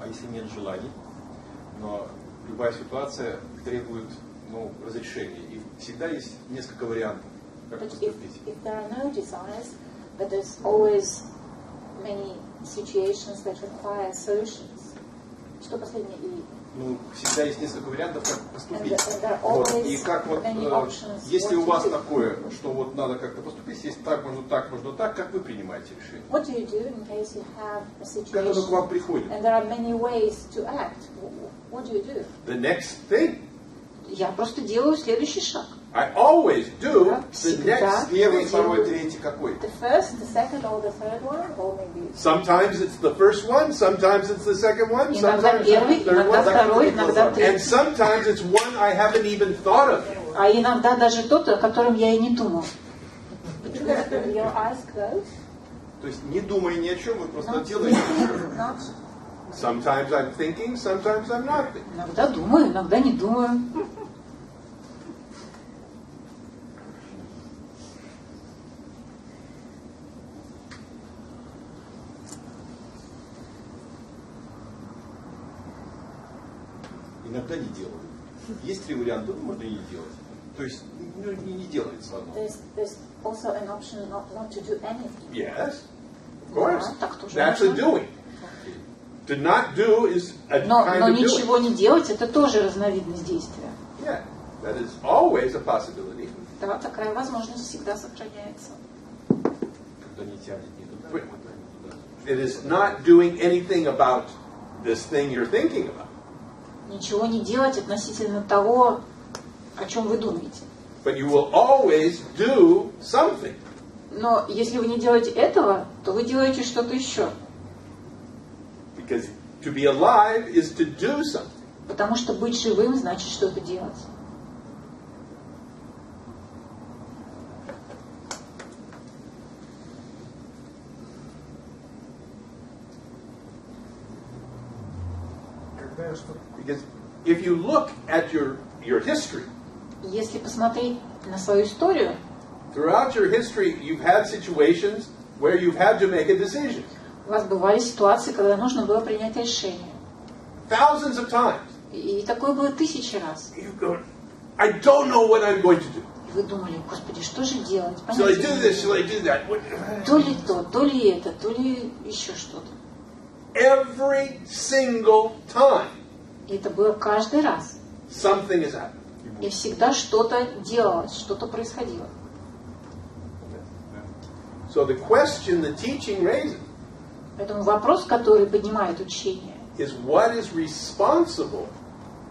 S6: А если нет желаний, но любая ситуация требует разрешения, и всегда есть несколько вариантов, как
S2: But
S6: поступить.
S2: if there are no desires, but there's always many situations that require solutions. Что последнее?
S6: Всегда есть несколько вариантов, как поступить.
S2: And there are
S6: Вот.
S2: always
S6: И как
S2: many options
S6: если у
S2: what
S6: вас
S2: to do.
S6: такое, что вот надо как-то поступить, если так, можно так, как вы принимаете решение?
S2: What do you do in case you have a
S6: Как оно к вам
S2: situation
S6: приходит?
S2: and there are many ways to act? What do you do?
S1: The next thing.
S2: Я просто делаю следующий шаг.
S1: I always do the
S2: Всегда.
S1: next.
S6: Первый, второй, третий какой?
S2: The first, the second, or the third one, or maybe.
S1: Sometimes it's the first one, sometimes it's the second one,
S2: Иногда
S1: sometimes
S2: первый,
S1: it's the third
S2: иногда
S1: one.
S2: второй, иногда
S1: And
S2: третий.
S1: sometimes it's one I haven't even thought of.
S2: А иногда даже тот, о котором я и не думал. Your eyes closed.
S6: То есть не думая ни о чем, вы просто
S2: Not
S6: делаете.
S2: thinking, not.
S1: Sometimes I'm thinking, sometimes I'm not thinking.
S2: Иногда думаю, иногда не думаю.
S6: Иногда не делаю. Есть три варианта, можно и не делать. То есть не делается одно.
S2: There's also an option not to do anything.
S1: Yes, of course.
S2: Да, так тоже
S1: That's a
S2: можно.
S1: doing. To not do is a
S2: Но
S1: kind of
S2: ничего
S1: doing.
S2: не делать, это тоже разновидность действия.
S1: Yeah, that is always a possibility.
S2: Да, такая возможность всегда сохраняется.
S6: Когда не тянет ни туда, ни туда.
S1: It is not doing anything about this thing you're thinking about.
S2: Ничего не делать относительно того, о чем вы думаете.
S1: But you will always do something.
S2: Но если вы не делаете этого, то вы делаете что-то еще.
S1: Because to be alive is to do something.
S2: Потому что быть живым значит что-то делать.
S5: Когда я что-то
S1: Because if you look at your history,
S2: Если посмотреть на свою историю,
S1: throughout your history you've had situations where you've had to make a decision.
S2: у вас бывали ситуации, когда нужно было принять решение.
S1: Thousands of times.
S2: И такое было тысячи раз.
S1: You go, I don't know what I'm going to do.
S2: И вы думали, господи, что же делать?
S1: Shall I
S2: Понятия
S1: do
S2: не
S1: this? Shall
S2: имею.
S1: I do that? What?
S2: То ли то, то ли это, то ли еще что-то.
S1: Every single time
S2: И это было каждый раз.
S1: something is happening.
S2: И всегда что-то делалось, что-то происходило.
S1: So the question the teaching raises
S2: Поэтому вопрос, который поднимает учение,
S1: is what is responsible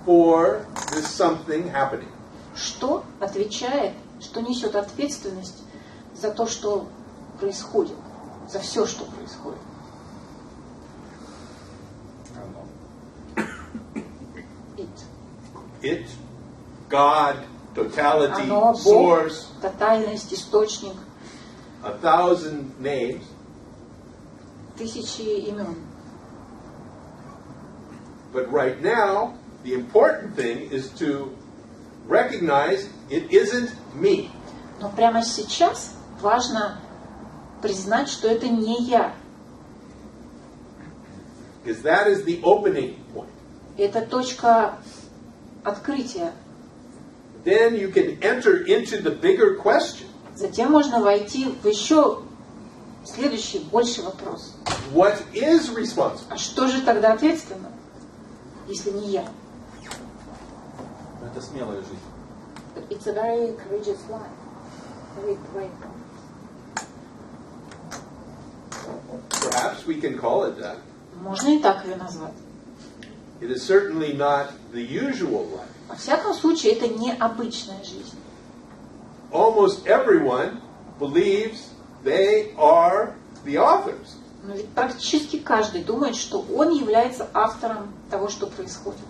S1: for this something happening?
S2: что отвечает, что несет ответственность за то, что происходит, за все, что происходит.
S1: It, God, totality,
S2: Оно, Бог,
S1: source,
S2: тотальность, источник,
S1: 1,000 names.
S2: тысячи имен.
S1: But right now, the important thing is to recognize it isn't me.
S2: Но прямо сейчас важно признать, что это не я.
S1: Because that is the opening point.
S2: Это точка открытия.
S1: Then you can enter into the bigger question.
S2: Затем можно войти в еще следующий, больший вопрос.
S1: What is responsible?
S2: А что же тогда ответственно, если не я?
S6: Это смелая жизнь.
S2: But it's a very courageous life. Very brave.
S1: Perhaps we can call it that.
S2: Можно и так ее назвать.
S1: It is certainly not the usual life.
S2: Во всяком случае, это не обычная жизнь.
S1: Almost everyone believes they are the authors.
S2: Но ведь практически каждый думает, что он является автором того, что происходит.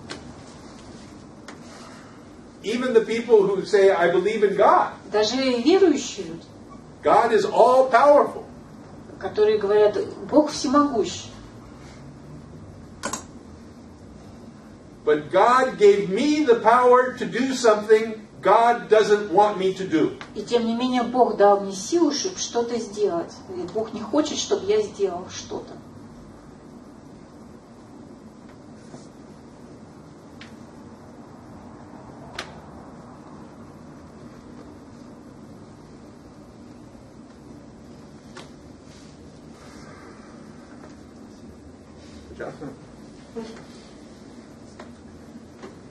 S1: Even the people who say, I believe in God.
S2: Даже верующие люди,
S1: God is all powerful.
S2: которые говорят, Бог всемогущий.
S1: But God gave me the power to do something God doesn't want me to do.
S2: И тем не менее Бог дал мне силу, чтобы что-то сделать. И Бог не хочет, чтобы я сделал что-то.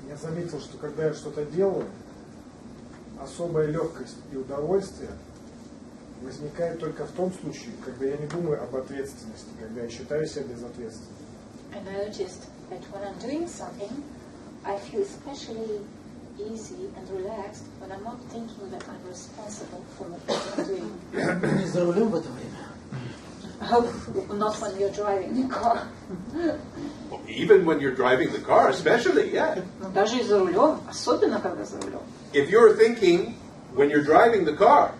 S5: Я заметил, что когда я что-то делаю, особая легкость и удовольствие возникает только в том случае, когда я не думаю об ответственности, когда я считаю себя безответственным.
S2: And I noticed that when I'm doing something, I feel especially easy and relaxed when I'm not thinking that I'm responsible for what I'm doing.
S3: Не за рулем в это время.
S2: I hope not when you're driving the car.
S1: Even when you're driving the car, especially, yeah.
S2: Но даже и за рулем, особенно когда за рулем.
S1: If you're thinking when you're driving the car,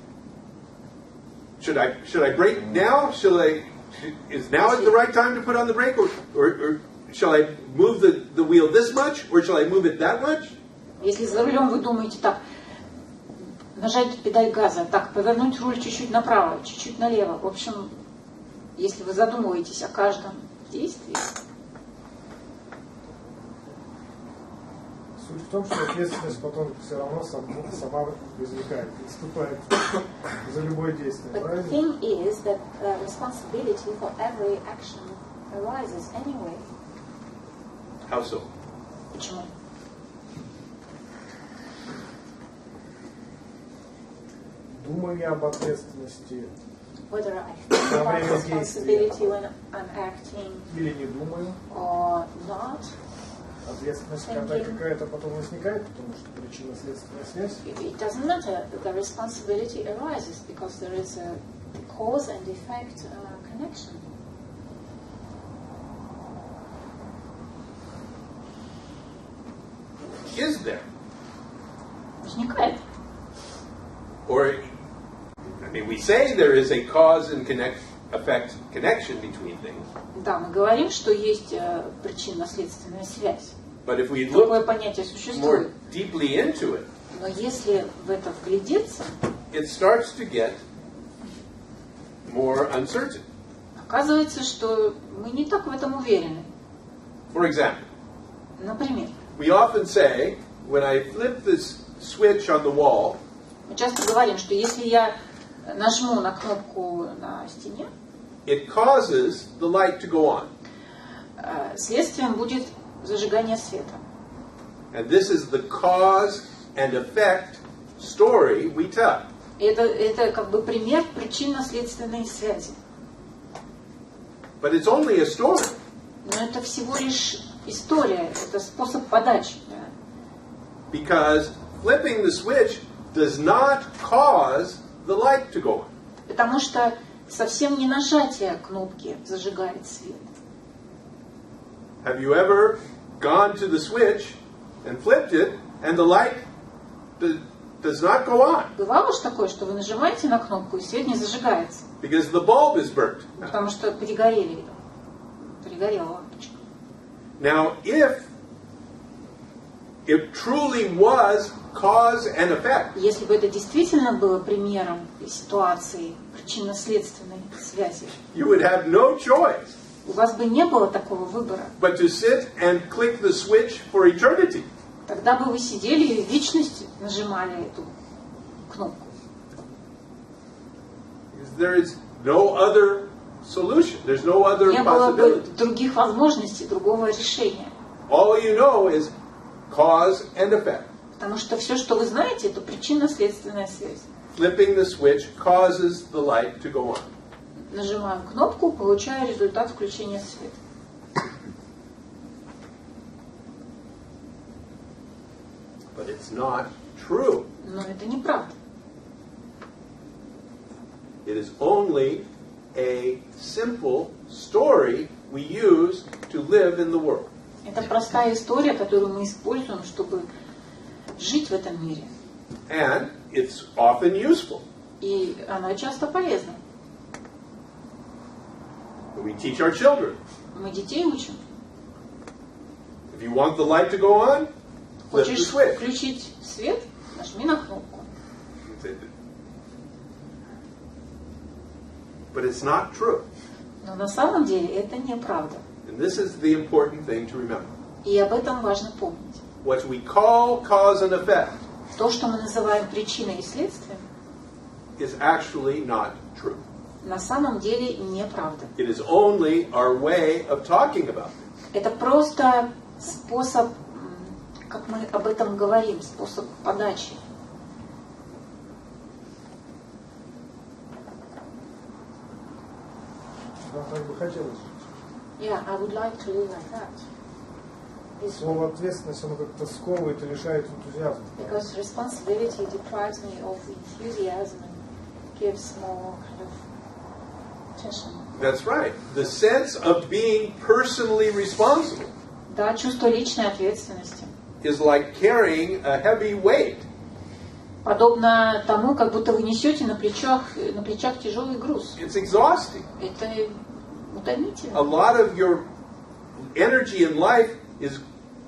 S1: should I brake now? Is now the right time to put on the brake, or shall I move the wheel this much, or shall I move it that much?
S2: Если за рулем вы думаете так, нажать педаль газа, так, повернуть руль чуть-чуть направо, чуть-чуть налево. В общем, если вы задумываетесь о каждом действии.
S5: Суть в том, что ответственность потом все равно сама возникает, наступает за любое действие.
S2: But the
S5: Правильно?
S2: thing is that responsibility for every action arises anyway.
S1: How so?
S2: Почему?
S5: Думаю я об ответственности
S2: Whether I think about responsibility when I'm acting
S5: или не думаю,
S2: or not,
S5: ответственность какая-то потом возникает, потому что причинно-следственная связь.
S2: it doesn't matter. The responsibility arises because there is a cause and effect connection.
S1: Is there?
S2: Возникает.
S1: Or, I mean, we say there is a cause and effect connection between things.
S2: Да, мы говорим, что есть причинно-следственная связь.
S1: But if we
S2: Такое
S1: look
S2: понятие
S1: more
S2: существует.
S1: deeply into it,
S2: Но если в это вглядеться,
S1: it starts to get more uncertain.
S2: оказывается, что мы не так в этом уверены.
S1: For example,
S2: Например,
S1: we often say, when I flip this switch on the wall,
S2: мы часто говорим, что если я нажму на кнопку на стене,
S1: it causes the light to go on.
S2: следствием будет зажигание света.
S1: And this is the cause and effect story we tell.
S2: И это как бы пример причинно-следственной связи.
S1: But it's only a story.
S2: Но это всего лишь история, это способ подачи. Да?
S1: Because flipping the switch does not cause the light to go on.
S2: Потому что совсем не нажатие кнопки зажигает свет.
S1: Have you ever gone to the switch and flipped it and the light does not go on?
S2: Бывало же такое, что вы нажимаете на кнопку и свет не зажигается,
S1: Because the bulb is burnt.
S2: потому что перегорела лампочка.
S1: Now, if it truly was cause and effect,
S2: Если бы это действительно было примером ситуации причинно-следственной связи,
S1: you would have no choice
S2: у вас бы не было такого выбора.
S1: but to sit and click the switch for eternity.
S2: Тогда бы вы сидели и в вечность нажимали эту кнопку.
S1: There is no other solution. There's no other
S2: Не было бы
S1: possibility.
S2: других возможностей, другого решения.
S1: All you know is cause and effect.
S2: Потому что все, что вы знаете, это причинно-следственная связь.
S1: Flipping the switch causes the light to go on.
S2: Нажимаю кнопку, получаю результат включения света.
S1: But it's not true.
S2: Но это неправда.
S1: It is only a simple story we use to live in the world.
S2: Это простая история, которую мы используем, чтобы жить в этом мире.
S1: And it's often useful.
S2: И она часто полезна.
S1: We teach our children.
S2: Мы детей учим.
S1: If you want the light to go on, flip the
S2: Хочешь
S1: switch.
S2: включить свет? Нажми на кнопку.
S1: But it's not true.
S2: Но на самом деле это неправда.
S1: And this is the important thing to remember.
S2: И об этом важно помнить.
S1: What we call cause and effect
S2: То, что мы называем причиной и следствием,
S1: is actually not true.
S2: на самом деле неправда.
S1: It is only our way of talking about it.
S2: Это просто способ, как мы об этом говорим, способ подачи.
S5: Вам так бы хотелось.
S2: Yeah, I would like to live like that.
S5: Слово ответственность, оно как-то сковывает и лишает энтузиазма.
S2: Because responsibility deprives me of enthusiasm and gives more kind of tension.
S1: That's right. The sense of being personally responsible
S2: Да, чувство личной ответственности.
S1: is like carrying a heavy weight.
S2: Подобно тому, как будто вы несете на плечах тяжелый груз.
S1: It's exhausting.
S2: Это
S1: A
S2: утомительно.
S1: lot of your energy in life is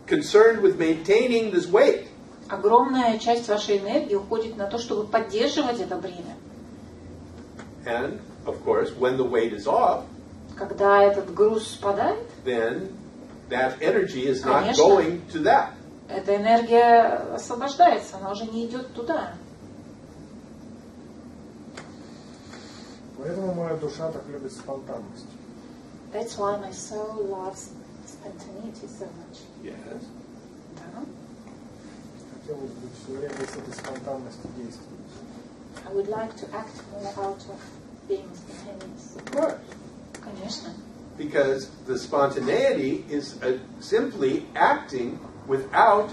S1: concerned with maintaining this weight.
S2: Огромная часть вашей энергии уходит на то, чтобы поддерживать это бремя.
S1: And, of course, when the weight is off,
S2: Когда этот груз спадает,
S1: then that energy is not
S2: Конечно.
S1: going to that.
S2: эта энергия освобождается, она уже не идет туда.
S5: Поэтому моя душа так любит спонтанность.
S2: That's why my soul loves spontaneity so much.
S1: Yes.
S2: Да?
S5: Хотелось бы все время с этой спонтанностью действовать.
S2: I would like to act more out of being spontaneous.
S1: Of course.
S2: Конечно.
S1: Because the spontaneity is simply acting without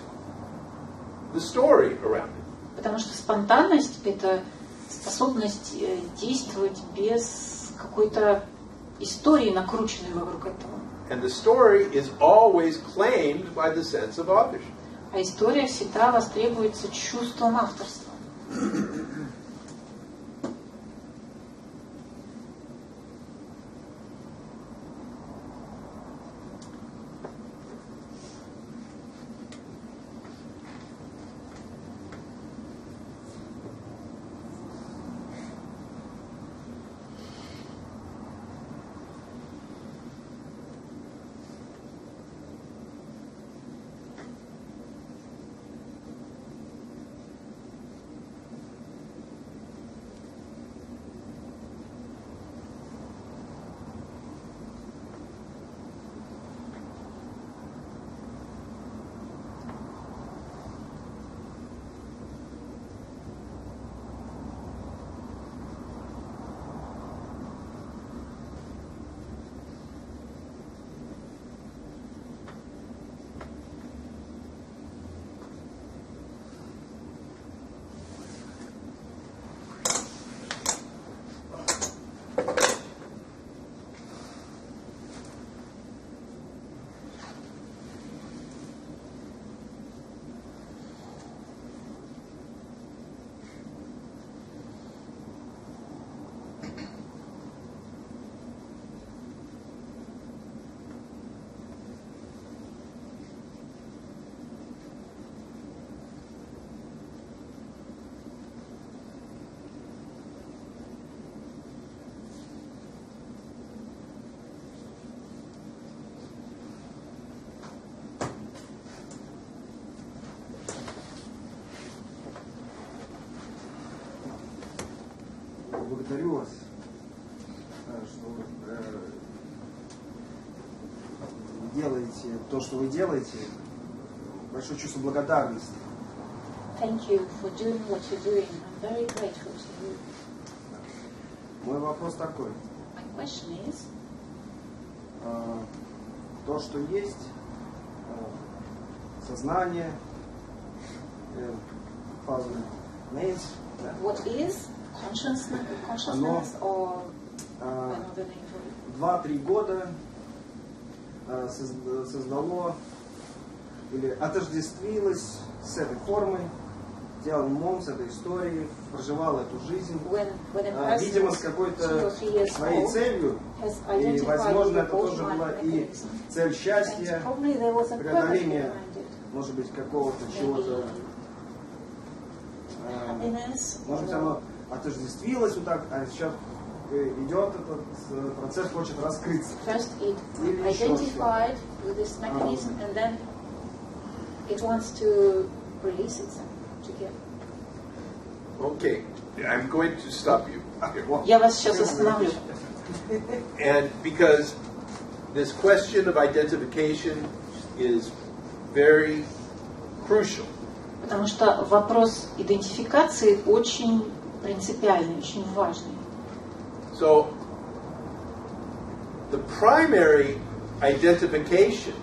S1: the story around it.
S2: Потому что спонтанность – это способность действовать без какой-то истории, накрученной вокруг этого.
S1: And the story is always claimed by the sense of authorship.
S2: А история всегда востребуется чувством авторства.
S7: благодарю вас, что вы делаете то, что вы делаете. Большое чувство благодарности.
S2: Thank you for doing what you're doing. I'm very grateful to you.
S7: Мой вопрос такой.
S2: My question is,
S7: То, что есть, сознание,
S2: what is consciousness or another name for it?
S7: 2-3 года создало или отождествилось с этой формой, делал умом с этой историей, проживал эту жизнь, видимо, с какой-то своей целью, и, возможно, это тоже была и цель счастья, преодоление, может быть, какого-то чего-то, может быть, оно отождествилось вот так, а сейчас идет этот процесс, хочет раскрыться.
S2: First it identified with this mechanism and then it wants to release itself together.
S1: Okay, I'm going to stop you.
S2: Я вас сейчас остановлю.
S1: And because this question of identification is very crucial.
S2: Потому что вопрос идентификации очень принципиальный, очень важный.
S1: So, the primary identification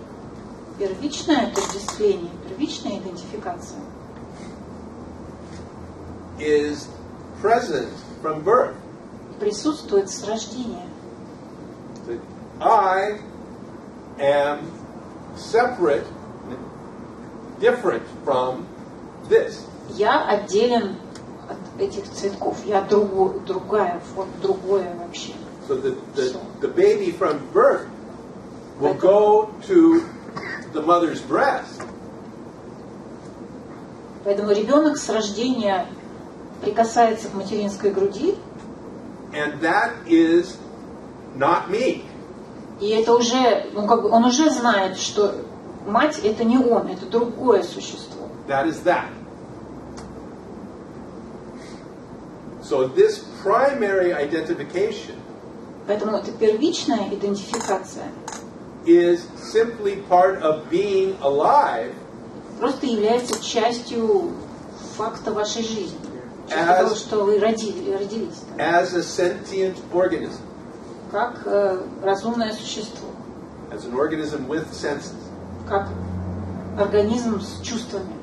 S2: Первичное отождествление, первичная идентификация
S1: is present from birth.
S2: присутствует с рождения.
S1: That I am separate, different from this.
S2: Я отделен от этих цветков. Я другая, другое вообще.
S1: So the baby from birth will go to the mother's breast.
S2: Поэтому ребенок с рождения прикасается к материнской груди,
S1: And that is not me.
S2: и это уже, он уже знает, что мать это не он, это другое существо.
S1: That is that. So this primary identification
S2: Поэтому это первичная идентификация
S1: is simply part of being alive
S2: просто является частью факта вашей жизни.
S1: As-
S2: Того, что вы родились.
S1: as a sentient organism,
S2: Как разумное существо.
S1: as an organism with senses.
S2: Как организм с чувствами.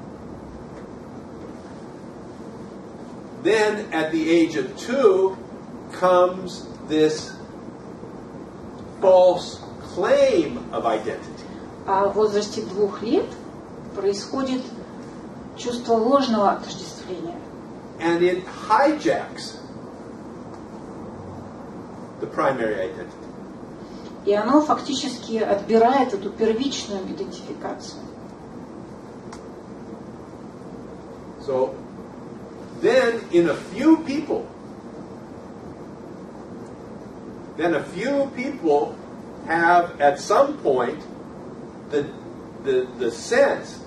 S1: Then at the age of 2 comes this false claim of identity.
S2: А в возрасте 2 лет происходит чувство ложного отождествления.
S1: And it hijacks the primary identity.
S2: И оно фактически отбирает эту первичную идентификацию.
S1: So then in a few people have at some point the sense,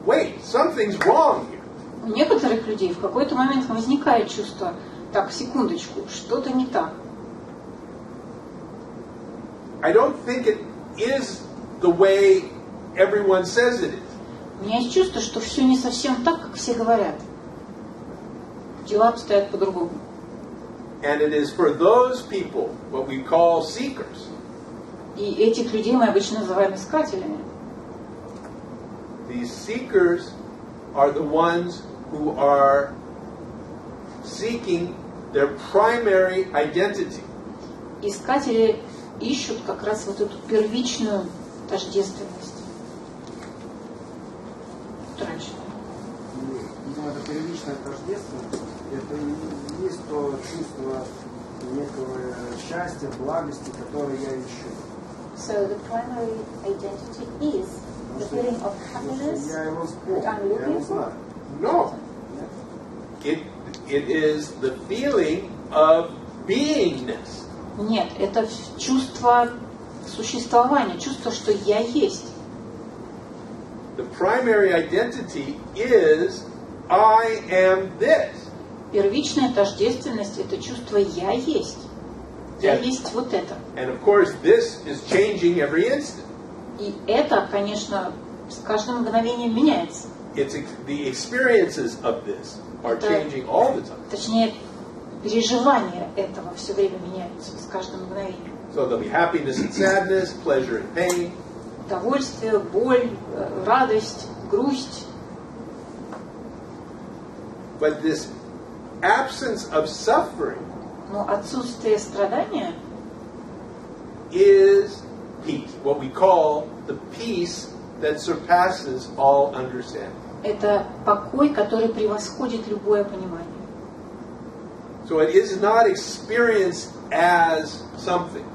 S1: wait, something's wrong here.
S2: У некоторых людей в какой-то момент возникает чувство, так, секундочку, что-то не так.
S1: I don't think it is the way everyone says it is.
S2: У меня есть чувство, что все не совсем так, как все говорят. Дела обстоят по-другому.
S1: And it is for those people, what we call seekers,
S2: И этих людей мы обычно называем искателями.
S1: these seekers are the ones who are seeking their primary identity.
S2: Искатели ищут как раз вот эту первичную тождественность. Вторичную.
S7: Видимо, это первичная тождественность, это и есть то чувство некого счастья, благости, которое я ищу.
S2: So the primary identity is the feeling of happiness
S7: Я его спомнил,
S2: that I'm
S7: я его
S2: looking for.
S7: знаю.
S1: No. It is the feeling of beingness.
S2: Нет, это чувство существования, чувство, что я есть.
S1: The primary identity is I am this.
S2: Первичная тождественность – это чувство «я есть». Я есть вот это.
S1: And of course, this is changing every instant.
S2: И это, конечно, с каждым мгновением меняется.
S1: The experiences of this are changing all the time.
S2: Точнее, переживания этого все время меняются с каждым мгновением.
S1: So there'll be happiness and sadness, pleasure and pain.
S2: Удовольствие, боль, радость, грусть.
S1: But this absence of suffering
S2: Но отсутствие страдания
S1: is peace, what we call the peace that surpasses all understanding.
S2: – это покой, который превосходит любое понимание.
S1: So it is not experienced as something,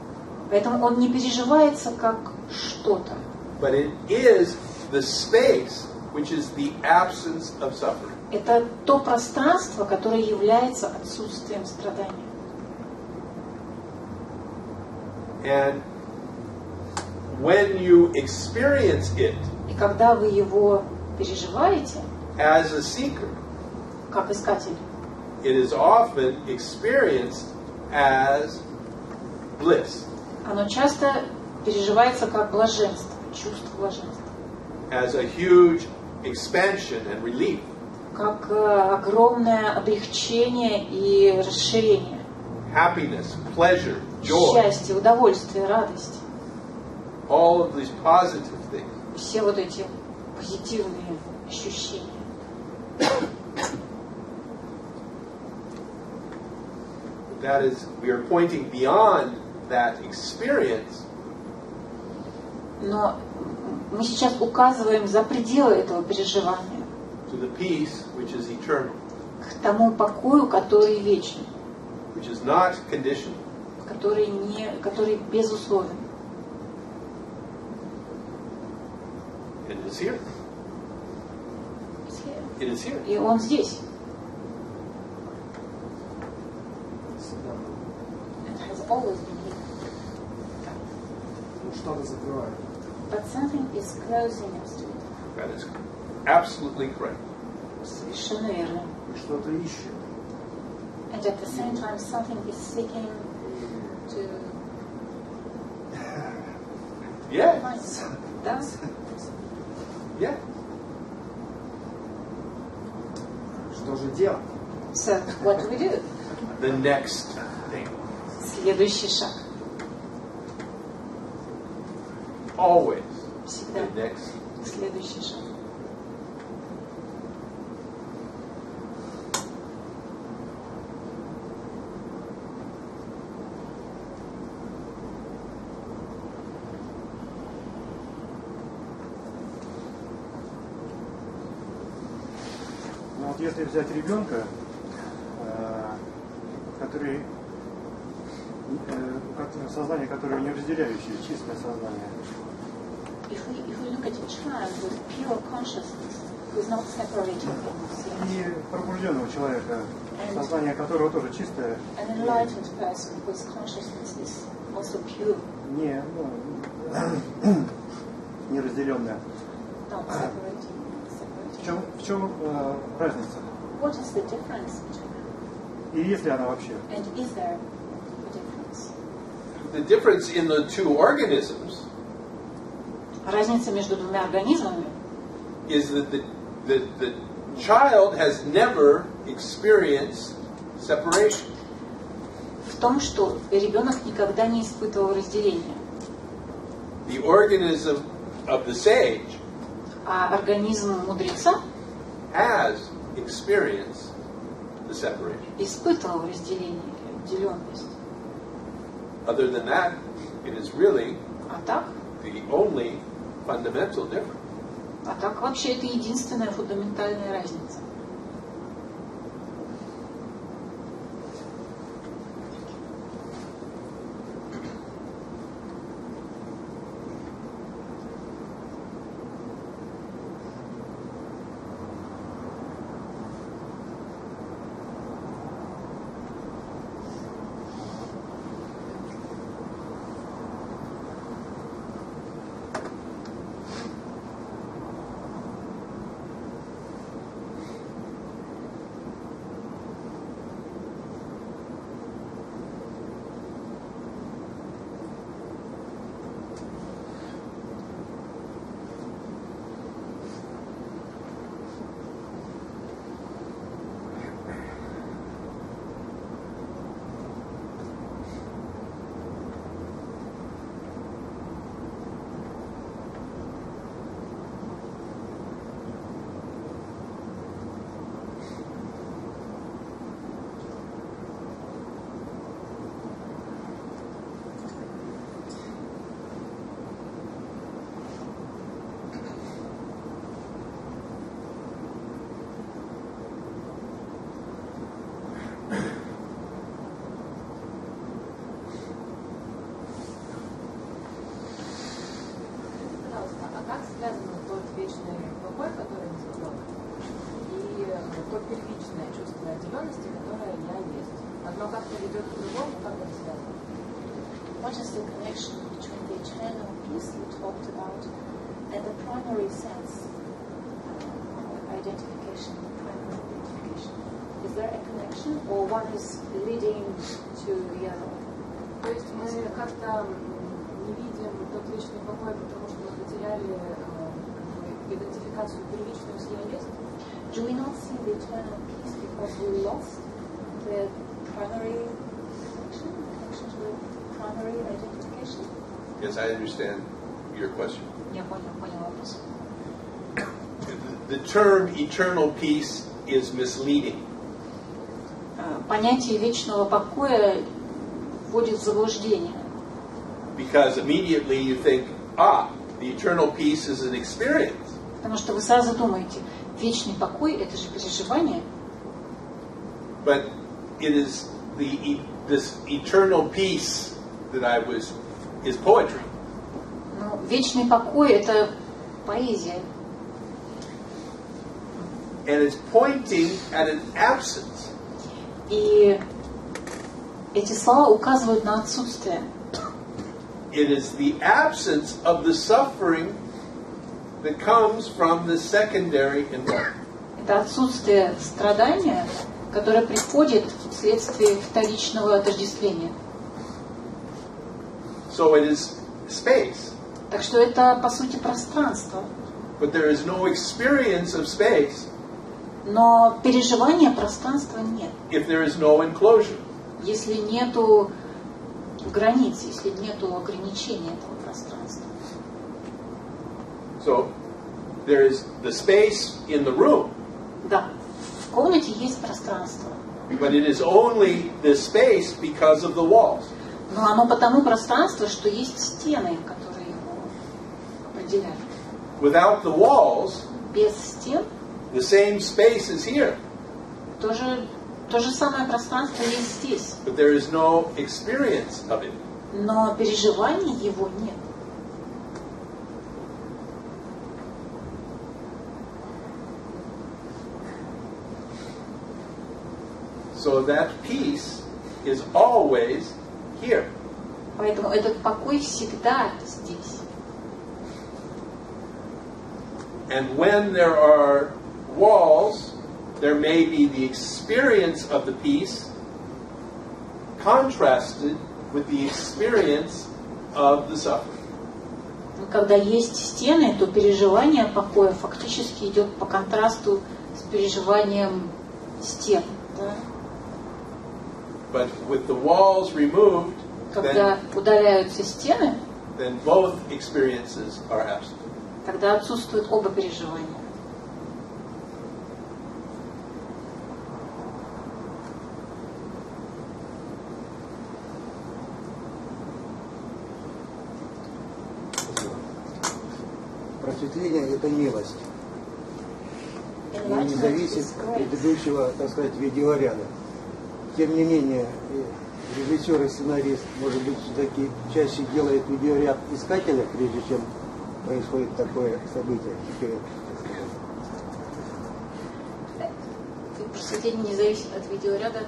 S2: Поэтому он не переживается как что-то,
S1: but it is the space which is the absence of suffering.
S2: это то пространство, которое является отсутствием страдания.
S1: And when you experience it
S2: И когда вы его переживаете,
S1: as a seeker,
S2: как искатель,
S1: it is often experienced as bliss,
S2: оно часто переживается как блаженство, чувство блаженства,
S1: as a huge expansion and relief.
S2: как огромное облегчение и расширение,
S1: Happiness, pleasure, joy,
S2: счастье, удовольствие, радость.
S1: all of these positive things.
S2: Все вот эти позитивные ощущения.
S1: That is, we are pointing beyond that experience
S2: Но мы сейчас указываем за пределы этого переживания
S1: to the peace which is eternal,
S2: к тому покою, который вечен,
S1: which is not conditional.
S2: который безусловен.
S1: It is here. It is here.
S2: И он здесь. It has always been here.
S5: Ну, что-то закрывает.
S2: But something is closing us to it.
S1: That is absolutely correct.
S2: Совершенно верно.
S5: И что-то ищет.
S2: And at the same time, something is seeking to
S1: Yeah.
S2: find. Да?
S1: Yeah.
S7: Что же делать?
S2: So, what do we do?
S1: The next thing.
S2: Следующий шаг.
S1: Always.
S2: Всегда
S1: The next.
S2: следующий шаг.
S3: Ну вот если взять ребенка, который сознание, которое не разделяющее, чистое сознание.
S2: If we look at a child with pure consciousness, who is not separated from us,
S3: И пробужденного человека, сознание которого тоже чистое,
S2: an enlightened person whose consciousness is also pure,
S3: не разделенное.
S2: not separated.
S3: В чем разница?
S2: What is the difference between them?
S3: И есть ли она вообще?
S2: And is there a difference?
S1: The difference in the two organisms
S2: Разница между двумя организмами
S1: is that the child has never experienced separation.
S2: в том, что ребенок никогда не испытывал разделения,
S1: The organism of the sage
S2: а организм мудреца
S1: has experienced the separation.
S2: испытывал разделение или отделенность.
S1: Other than that, it is really
S2: А так
S1: the only fundamental difference.
S2: А так вообще это единственная фундаментальная разница.
S8: но как-то ведет к другому, как это связано?
S2: What is the connection between the eternal peace you talked about and the primary sense of identification, primary identification? Is there a connection, or one is leading to the other?
S8: То есть мы как-то не видим тот вечный покой, потому что мы потеряли идентификацию первичную с «я есть».
S2: Do we not see the eternal peace because we lost the primary connection to the primary identification?
S1: Yes, I understand your question.
S2: Я понял вопрос.
S1: The term eternal peace is misleading.
S2: Понятие вечного покоя вводит в заблуждение.
S1: Because immediately you think, the eternal peace is an experience.
S2: Потому что вы сразу думаете, вечный покой – это же переживание.
S1: But it is this eternal peace that is poetry.
S2: Но вечный покой – это поэзия.
S1: And it's pointing at an absence.
S2: И эти слова указывают на отсутствие.
S1: It is the absence of the suffering that comes from the secondary involvement.
S2: Это отсутствие страдания, которое приходит вследствие вторичного отождествления.
S1: So it is space.
S2: Так что это, по сути, пространство.
S1: But there is no experience of space
S2: Но переживания пространства нет.
S1: if there is no enclosure.
S2: Если нету границ, если нету ограничения этого пространства.
S1: So there is the space in the room,
S2: Да, в комнате есть пространство.
S1: but it is only the space because of the walls.
S2: Но оно потому пространство, что есть стены, которые его определяют.
S1: Without the walls,
S2: Без стен
S1: the same space is here,
S2: то же самое пространство есть здесь.
S1: but there is no experience of it.
S2: Но переживаний его нет.
S1: So that peace is always here.
S2: Поэтому этот покой всегда здесь.
S1: And when there are walls, there may be the experience of the peace contrasted with the experience of the suffering.
S2: Но когда есть стены, то переживание покоя фактически идет по контрасту с переживанием стен. Да?
S1: But with the walls removed,
S2: Когда удаляются стены,
S1: then both experiences are absent.
S2: тогда отсутствуют оба переживания.
S3: Просветление – это милость. И не зависит от предыдущего, так сказать, видеоряда. Тем не менее, режиссер и сценарист, может быть, все-таки чаще делает видеоряд искателя, прежде чем происходит такое событие.
S2: Просветление не зависит от видеоряда.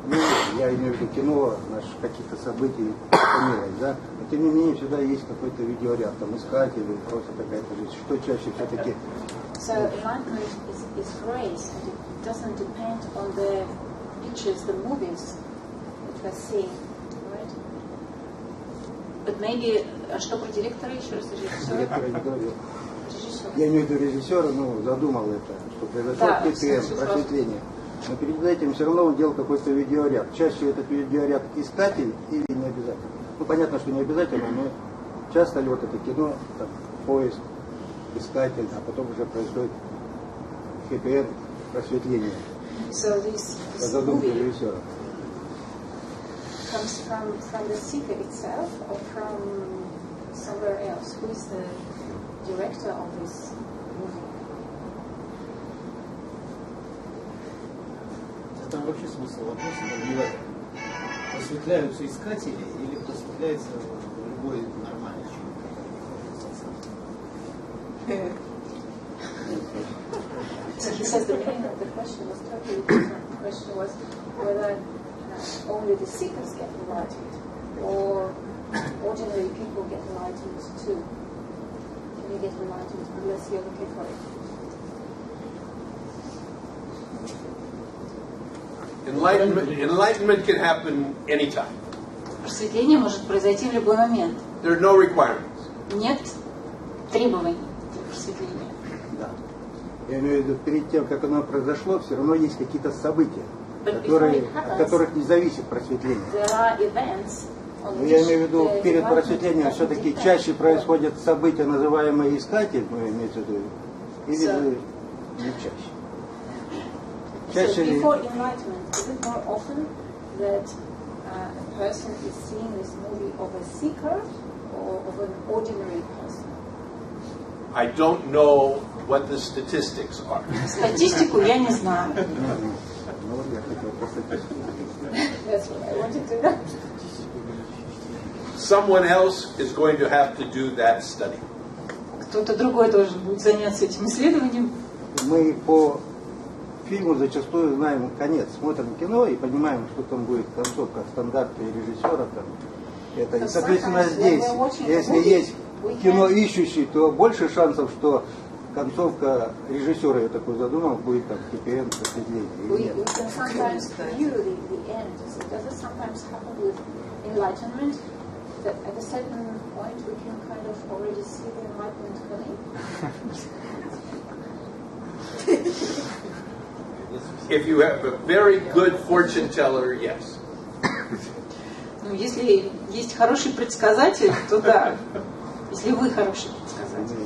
S3: Ну, я имею в виду кино, наших каких-то событий, милость, да? Но тем не менее, всегда есть какой-то видеоряд, там искатель или просто какая-то жизнь. Что чаще все-таки?
S2: So enlightenment is grace, and it doesn't depend on the pictures, the movies that we're seeing, right? But maybe, а что про директора еще раз?
S3: Директора не говорил.
S2: Режиссера.
S3: Я имею в виду режиссера, ну, задумал это, что произошло просветление. Но перед этим все равно он делал какой-то видеоряд. Чаще этот видеоряд искатель или не обязательно? Ну, понятно, что не обязательно, но часто ли вот это кино, там, поиск, искатель, а потом уже происходит хэппи-энд, просветление.
S2: So this
S3: Задумка
S2: movie
S3: режиссера.
S2: comes from the seeker itself or from somewhere else? Who is the director of this movie?
S9: Там вообще смысл вопроса не в этом. Просветляются искатели или просветляется любой нормальный человек?
S2: So he says the meaning of the question was totally different. The question was whether only the seekers get enlightened, or ordinary people get enlightened too. Can you get enlightened unless you're looking for it?
S1: Enlightenment can happen anytime.
S2: Просветление может произойти в любой момент.
S1: There are no requirements.
S2: Нет требований для просветления.
S3: Да. Я имею в виду, перед тем, как оно произошло, все равно есть какие-то события, от которых не зависит просветление. Но я имею в виду, перед просветлением все-таки чаще происходят события, называемые искатель, ну, имеется в виду, или не чаще.
S2: So before enlightenment, is it more often that a person is seeing this movie of a seeker or of an ordinary person?
S1: I don't know what the statistics are.
S2: Статистику я не знаю. That's what I wanted to know.
S1: Someone else is going to have to do that study.
S2: Кто-то другой должен будет заняться этим исследованием.
S3: Мы по фильму зачастую знаем конец, смотрим кино и понимаем, что там будет концовка стандарта и режиссера. Там. Это. И, соответственно, здесь, если есть кино ищущий, то больше шансов, что концовка режиссера, я такой задумал, будет там хэппи-энд, просветление.
S2: We can sometimes view the end. So does it sometimes happen with enlightenment that at a certain point we can kind of already see the enlightenment coming?
S1: If you have a very good fortune teller, yes.
S2: Ну, если есть хороший предсказатель, то да. Если вы хороший предсказатель.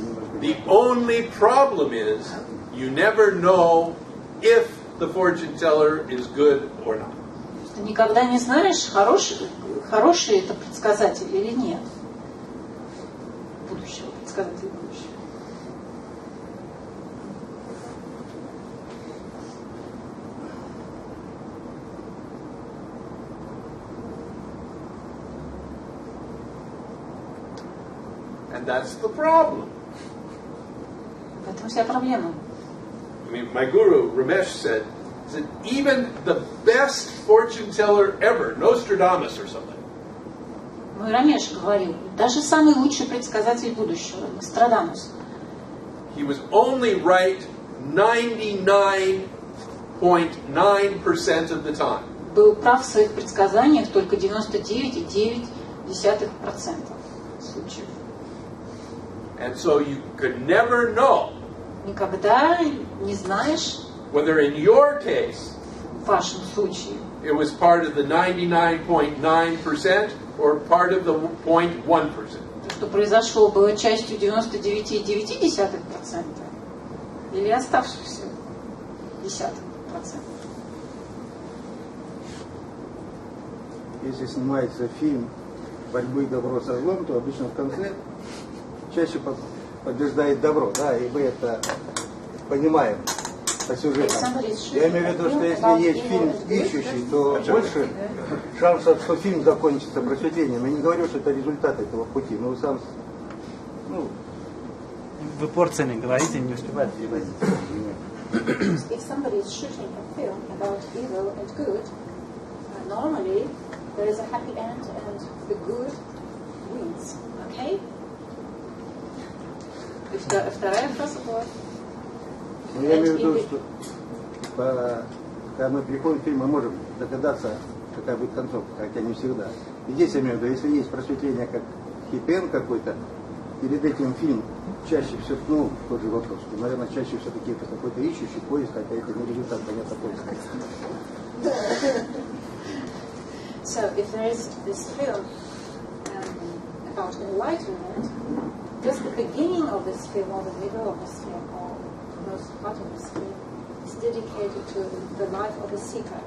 S1: The only problem is you never know if the fortune teller is good or not.
S2: Ты никогда не знаешь, хороший это предсказатель или нет. Будущего, предсказатель будущего.
S1: And that's the problem.
S2: В этом вся проблема.
S1: I mean, my guru, Ramesh, said even the best fortune teller ever, Nostradamus or something,
S2: Мой Рамеш говорил, даже самый лучший предсказатель будущего, Нострадамус,
S1: he was only right 99.9% of the time.
S2: был прав в своих предсказаниях только 99,9% случаев.
S1: And so you could never know
S2: Никогда не знаешь,
S1: whether in your case
S2: в вашем случае,
S1: it was part of the 99.9% or part of the 0.1%.
S2: то, что произошло, было частью 99,9% или оставшихся 10%.
S3: Если снимается фильм борьбы добро со злом, то обычно в конце чаще побеждает добро, да, и мы это понимаем по сюжетам. Я имею в виду, что если есть фильм ищущий, то больше шансов, что фильм закончится просветлением. Я не говорю, что это результат этого пути, но вы сам,
S4: Вы порциями говорите, не успеваете переводить.
S2: If somebody is shooting a film about evil and good, normally there is a happy end and the good wins. Okay? И вторая фраза была.
S3: Я имею в виду, что когда мы приходим в фильм, мы можем догадаться, какая будет концовка, хотя не всегда. И здесь я имею в виду, если есть просветление как хэппи-энд какой-то, перед этим фильм чаще все, тот же вопрос, что, наверное, чаще все-таки это какой-то ищущий поиск, хотя это не результат, понятно, поиска.
S2: So, if there is this film about enlightenment, just the beginning of this film, or the middle of this film, or the most part of this film, is dedicated to the life of a seeker.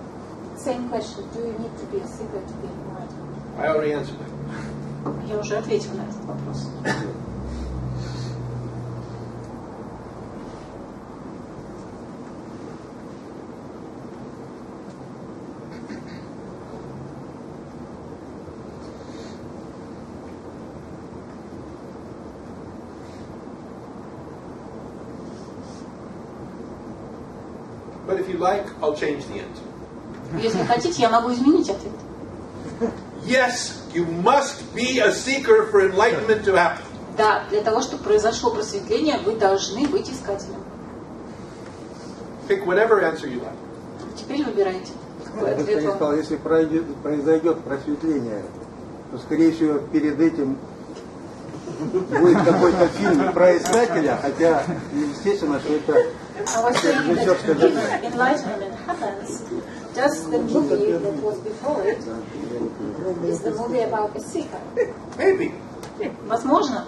S2: Same question, do you need to be a seeker to be enlightened?
S1: I already answered that.
S2: Я уже ответила на этот вопрос.
S1: But if you like, I'll change the answer.
S2: Если хотите, я могу изменить ответ.
S1: Yes, you must be a seeker for enlightenment to happen.
S2: Да, для того, чтобы произошло просветление, вы должны быть искателем.
S1: Pick whatever answer you like.
S2: Теперь выбирайте. Какой
S3: Я бы
S2: ответ вам?
S3: сказал, если произойдет просветление, то, скорее всего, перед этим будет какой-то фильм про искателя, хотя, естественно, что это
S2: I was saying that
S3: режиссерская
S2: if
S3: задумка.
S2: enlightenment happens, does the movie that was before it is the movie about a seeker?
S1: Maybe.
S2: Возможно.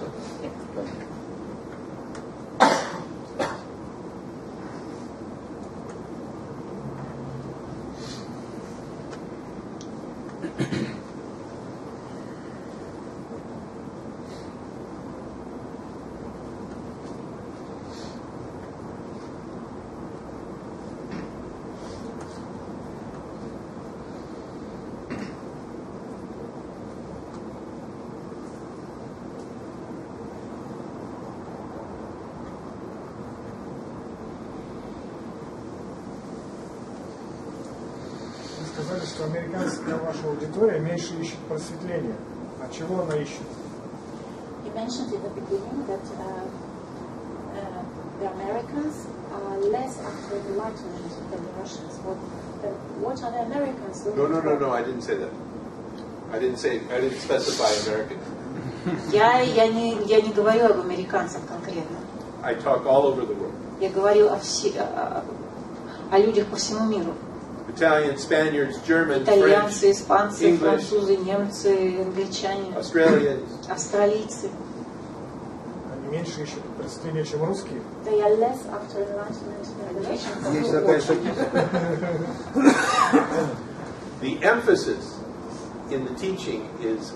S5: Вы сказали, что американская ваша аудитория меньше ищет просветления. А чего она ищет?
S2: You mentioned in the beginning that the Americans are less after enlightenment than the Russians. What are the Americans looking for?
S1: No, I didn't say that. I didn't specify American.
S2: Я не говорю об американцах конкретно.
S1: I talk all over the world.
S2: Я говорю о людях по всему миру.
S1: Italian, Spaniards, Germans,
S2: Итальянцы,
S1: French,
S2: испанцы,
S1: English,
S2: французы, немцы, англичане,
S1: Australians.
S2: австралийцы.
S5: Они меньше ищут просветления, чем русские.
S2: They are less after enlightenment than the Russians.
S3: Есть такая статистика.
S1: The emphasis in the teaching is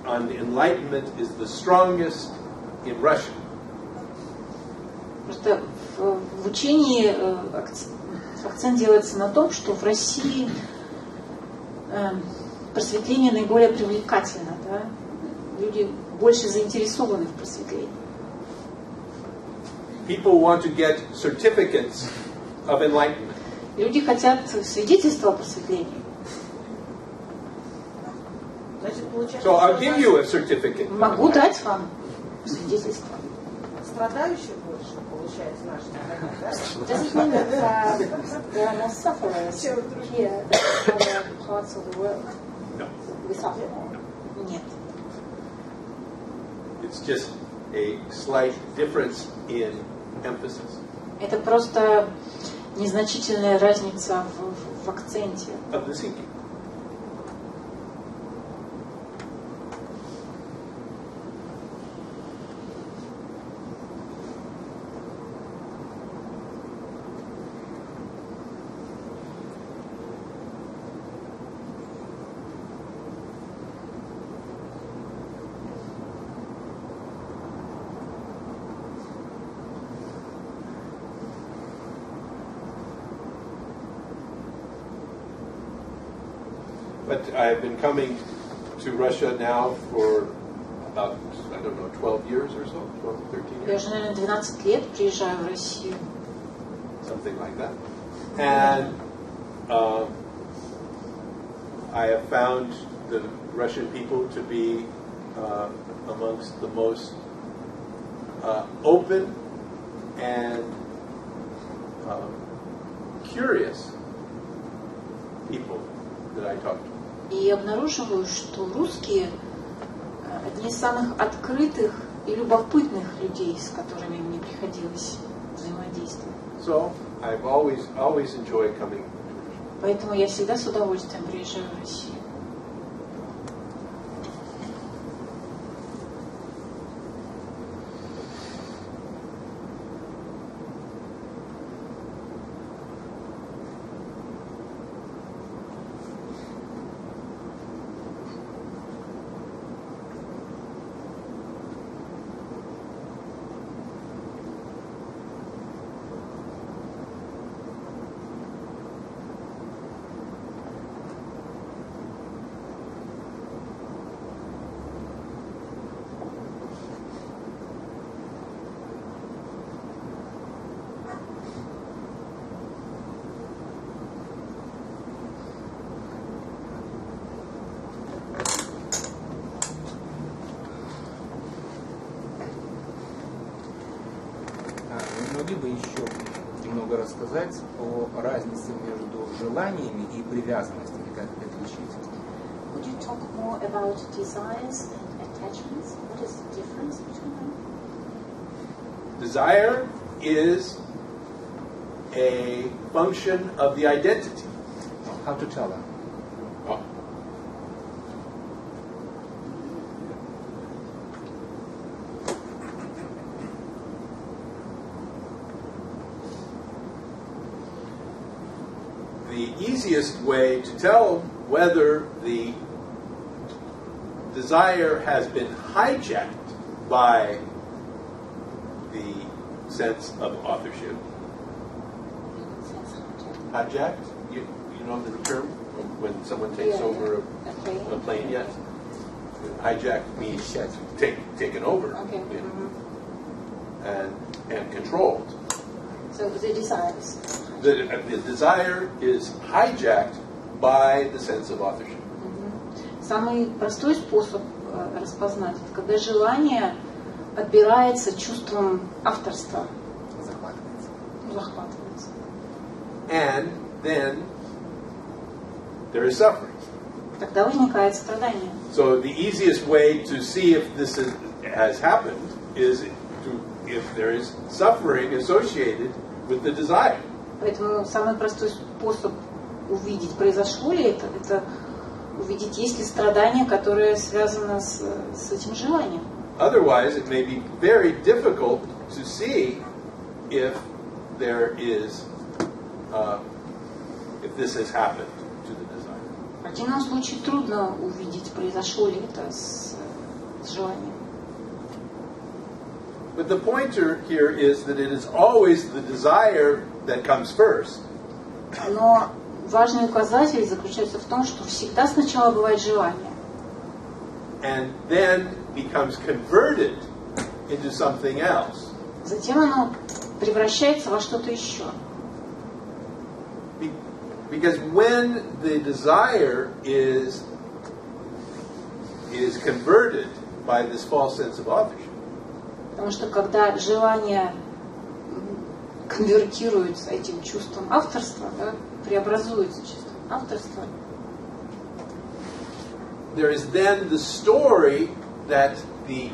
S1: on the enlightenment is the strongest in Russia.
S2: Просто в учении акцент делается на том, что в России просветление наиболее привлекательно. Да? Люди больше заинтересованы в просветлении.
S1: People want to get certificates of enlightenment.
S2: Люди хотят свидетельства о просветлении.
S1: So I'll give you a certificate. of
S2: Могу
S1: enlightenment.
S2: дать вам свидетельство.
S10: Страдающих больше, получается, наших, да?
S2: Does it mean that there are more sufferers here than in other parts of the world?
S1: No,
S2: We suffer more. Нет.
S1: it's just a slight difference in emphasis
S2: Это просто незначительная разница в акценте.
S1: of the seeking. But I've been coming to Russia now for about, 12 years or so, 12, 13
S2: Я
S1: years,
S2: уже, наверное, 12 лет приезжаю в Россию.
S1: something like that. And I have found the Russian people to be amongst the most open and curious people that I talk to.
S2: И обнаруживаю, что русские одни из самых открытых и любопытных людей, с которыми мне приходилось взаимодействовать.
S1: So I've always enjoyed coming.
S2: Поэтому я всегда с удовольствием приезжаю в Россию.
S11: могли бы еще немного рассказать о разнице между желаниями и привязанностями, как их отличить?
S2: Would you talk more about desires and attachments? What is the difference between them?
S1: Desire is a function of the identity.
S11: How to tell them?
S1: Oh. The easiest way to tell whether the desire has been hijacked by the sense of authorship. Hijacked? You know the term? When someone takes over a plane, yes. Hijacked means taken over and controlled.
S2: So the desires.
S1: The desire is hijacked by the sense of authorship.
S2: Самый простой способ распознать, это когда желание отбирается чувством авторства. Захватывается.
S1: And then there is suffering.
S2: Тогда возникает страдание.
S1: So the easiest way to see if this has happened is if there is suffering associated with the desire.
S2: Поэтому самый простой способ увидеть, произошло ли это увидеть, есть ли страдание, которое связано с этим желанием.
S1: Otherwise, it may be very difficult to see if there is, if this has happened to the desire.
S2: В противном случае трудно увидеть, произошло ли это с желанием.
S1: But the pointer here is that it is always the desire that comes first.
S2: Но важный указатель заключается в том, что всегда сначала бывает желание.
S1: And then becomes converted into something else.
S2: Затем оно превращается во что-то еще.
S1: Because when the desire is converted by this false sense of authorship,
S2: потому что когда желание конвертируется этим чувством авторства, преобразуется чувством авторства,
S1: there is then the story that the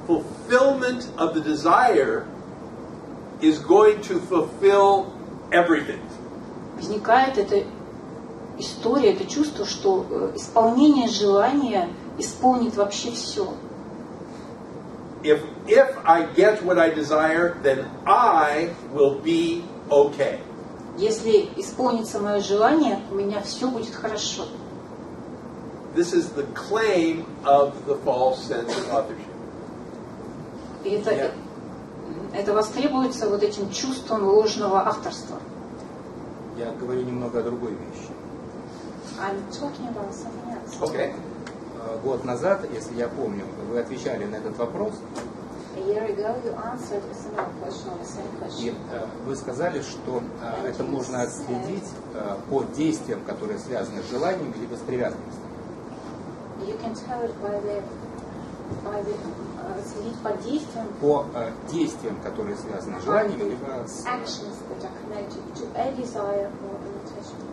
S1: fulfillment of the desire is going to fulfill everything.
S2: Возникает эта история, это чувство, что исполнение желания исполнит вообще все.
S1: If I get what I desire, then I will be okay.
S2: Если исполнится мое желание, у меня все будет хорошо.
S1: This is the claim of the false sense of authorship.
S2: И это востребуется вот этим чувством ложного авторства.
S11: Я говорю немного о другой вещи.
S2: I'm talking about something else.
S1: Okay.
S11: Год назад, если я помню, вы отвечали на этот вопрос.
S2: A year ago you answered a similar question on the same question.
S11: И вы сказали, что это можно отследить по действиям, которые связаны с желанием либо с привязанностью.
S2: You can tell it by the следить по действиям.
S11: По действиям, которые связаны с желанием либо с
S2: Actions that are connected to a desire or an attachment.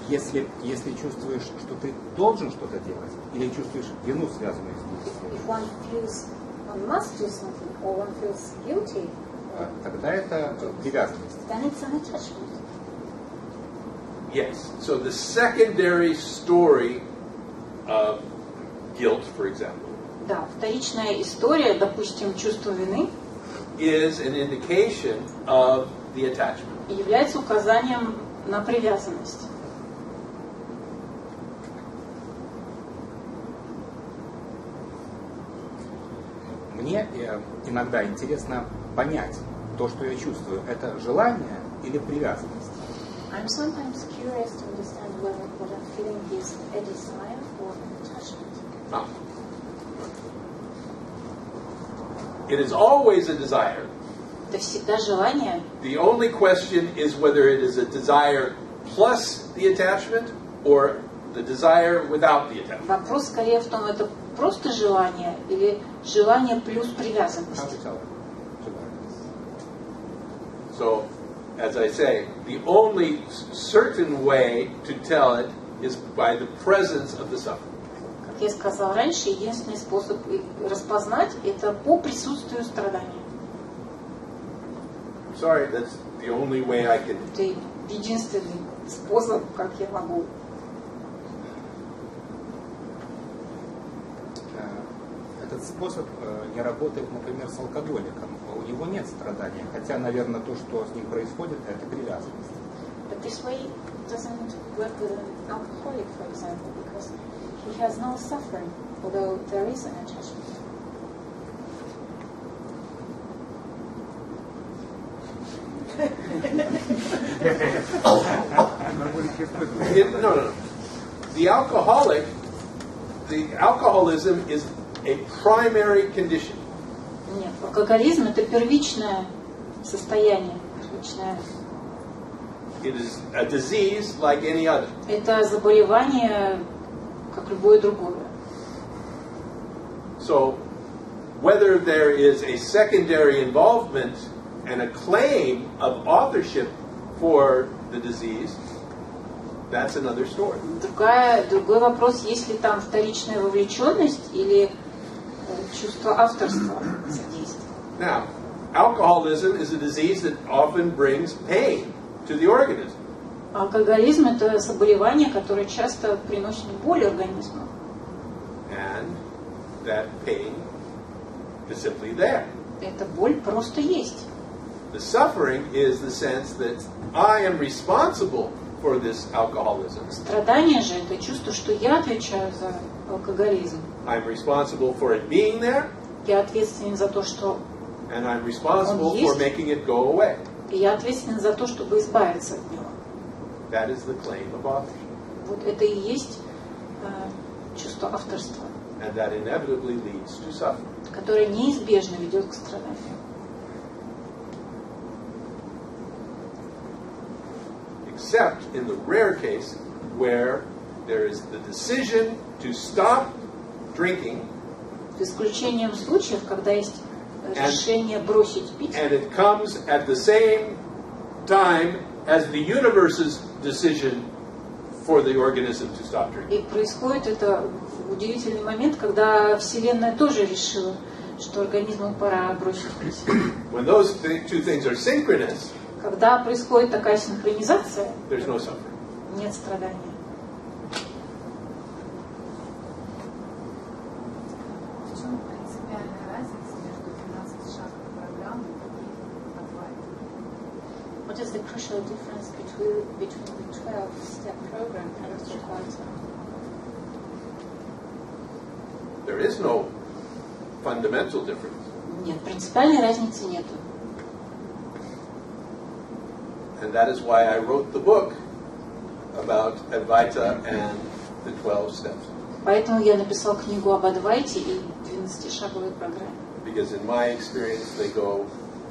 S11: Если чувствуешь, что ты должен что-то делать, или чувствуешь вину, связанную с действием,
S2: If one feels one must do something or one feels guilty,
S11: тогда это привязанность.
S2: then it's an attachment.
S1: Yes. So the secondary story of guilt, for example,
S2: Да, вторичная история, допустим, чувство вины,
S1: is an indication of the attachment.
S2: является указанием на привязанность.
S11: Мне иногда интересно понять то, что я чувствую, это желание или привязанность.
S2: I'm sometimes curious to understand whether what I'm feeling is a desire or an attachment.
S1: It is always a desire.
S2: Это всегда желание.
S1: The only question is whether it is a desire plus the attachment or the desire without the attachment.
S2: Вопрос скорее в том, это просто желание или желание плюс привязанность.
S11: How to tell it?
S1: So, as I say, the only certain way to tell it is by the presence of the suffering.
S2: Как я сказал раньше, единственный способ распознать это по присутствию страдания.
S1: Sorry, that's the only way I can.
S2: Это единственный способ, как я могу.
S11: Этот способ не работает, например, с алкоголиком. У него нет страдания, хотя, наверное, то, что с ним происходит, это привязанность.
S2: But this way doesn't work with an alcoholic, for example, because he has no suffering, although there is an attachment.
S1: No. The alcoholism is a primary condition.
S2: Нет, алкоголизм это первичное состояние, первичное.
S1: It is a disease like any other.
S2: Это заболевание, как любое другое.
S1: So, whether there is a secondary involvement and a claim of authorship for the disease, that's another story.
S2: Другой вопрос, есть ли там вторичная вовлеченность или чувство авторства содействия.
S1: Now, alcoholism is a disease that often brings pain to the organism.
S2: Алкоголизм это заболевание, которое часто приносит боль организму.
S1: And that pain is simply there.
S2: Эта боль просто есть.
S1: The suffering is the sense that I am responsible for this alcoholism.
S2: Страдание же это чувство, что я отвечаю за алкоголизм.
S1: I'm responsible for it being there.
S2: Я ответственен за то, что
S1: And I'm responsible for making it go away.
S2: и я ответственен за то, чтобы избавиться от него.
S1: That is the claim of authorship.
S2: Вот это и есть чувство авторства,
S1: And that inevitably leads to suffering.
S2: которое неизбежно ведет к страданию.
S1: Except in the rare case where there is the decision to stop drinking.
S2: За исключением случаев, когда есть решение бросить пить.
S1: And it comes at the same time as the universe's decision for the organism to stop drinking.
S2: И происходит это в удивительный момент, когда Вселенная тоже решила, что организму пора бросить пить.
S1: When those two things are synchronous,
S2: когда происходит такая синхронизация,
S1: there's no suffering.
S2: Нет страдания.
S8: В чем принципиальная разница между 12-шаговой программой и Advaita?
S2: What is the crucial difference between the 12-step program and Advaita?
S1: There is no fundamental difference.
S2: Нет, принципиальной разницы нет.
S1: And that is why I wrote the book about Advaita and the 12 steps.
S2: Поэтому я написал книгу об Адвайте и 12-шаговой программе.
S1: Because in my experience they go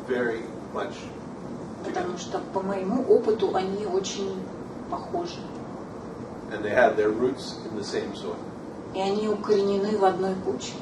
S1: very much together.
S2: Потому что по моему опыту они очень похожи.
S1: And they have their roots in the same soil.
S2: И они укоренены в одной почве.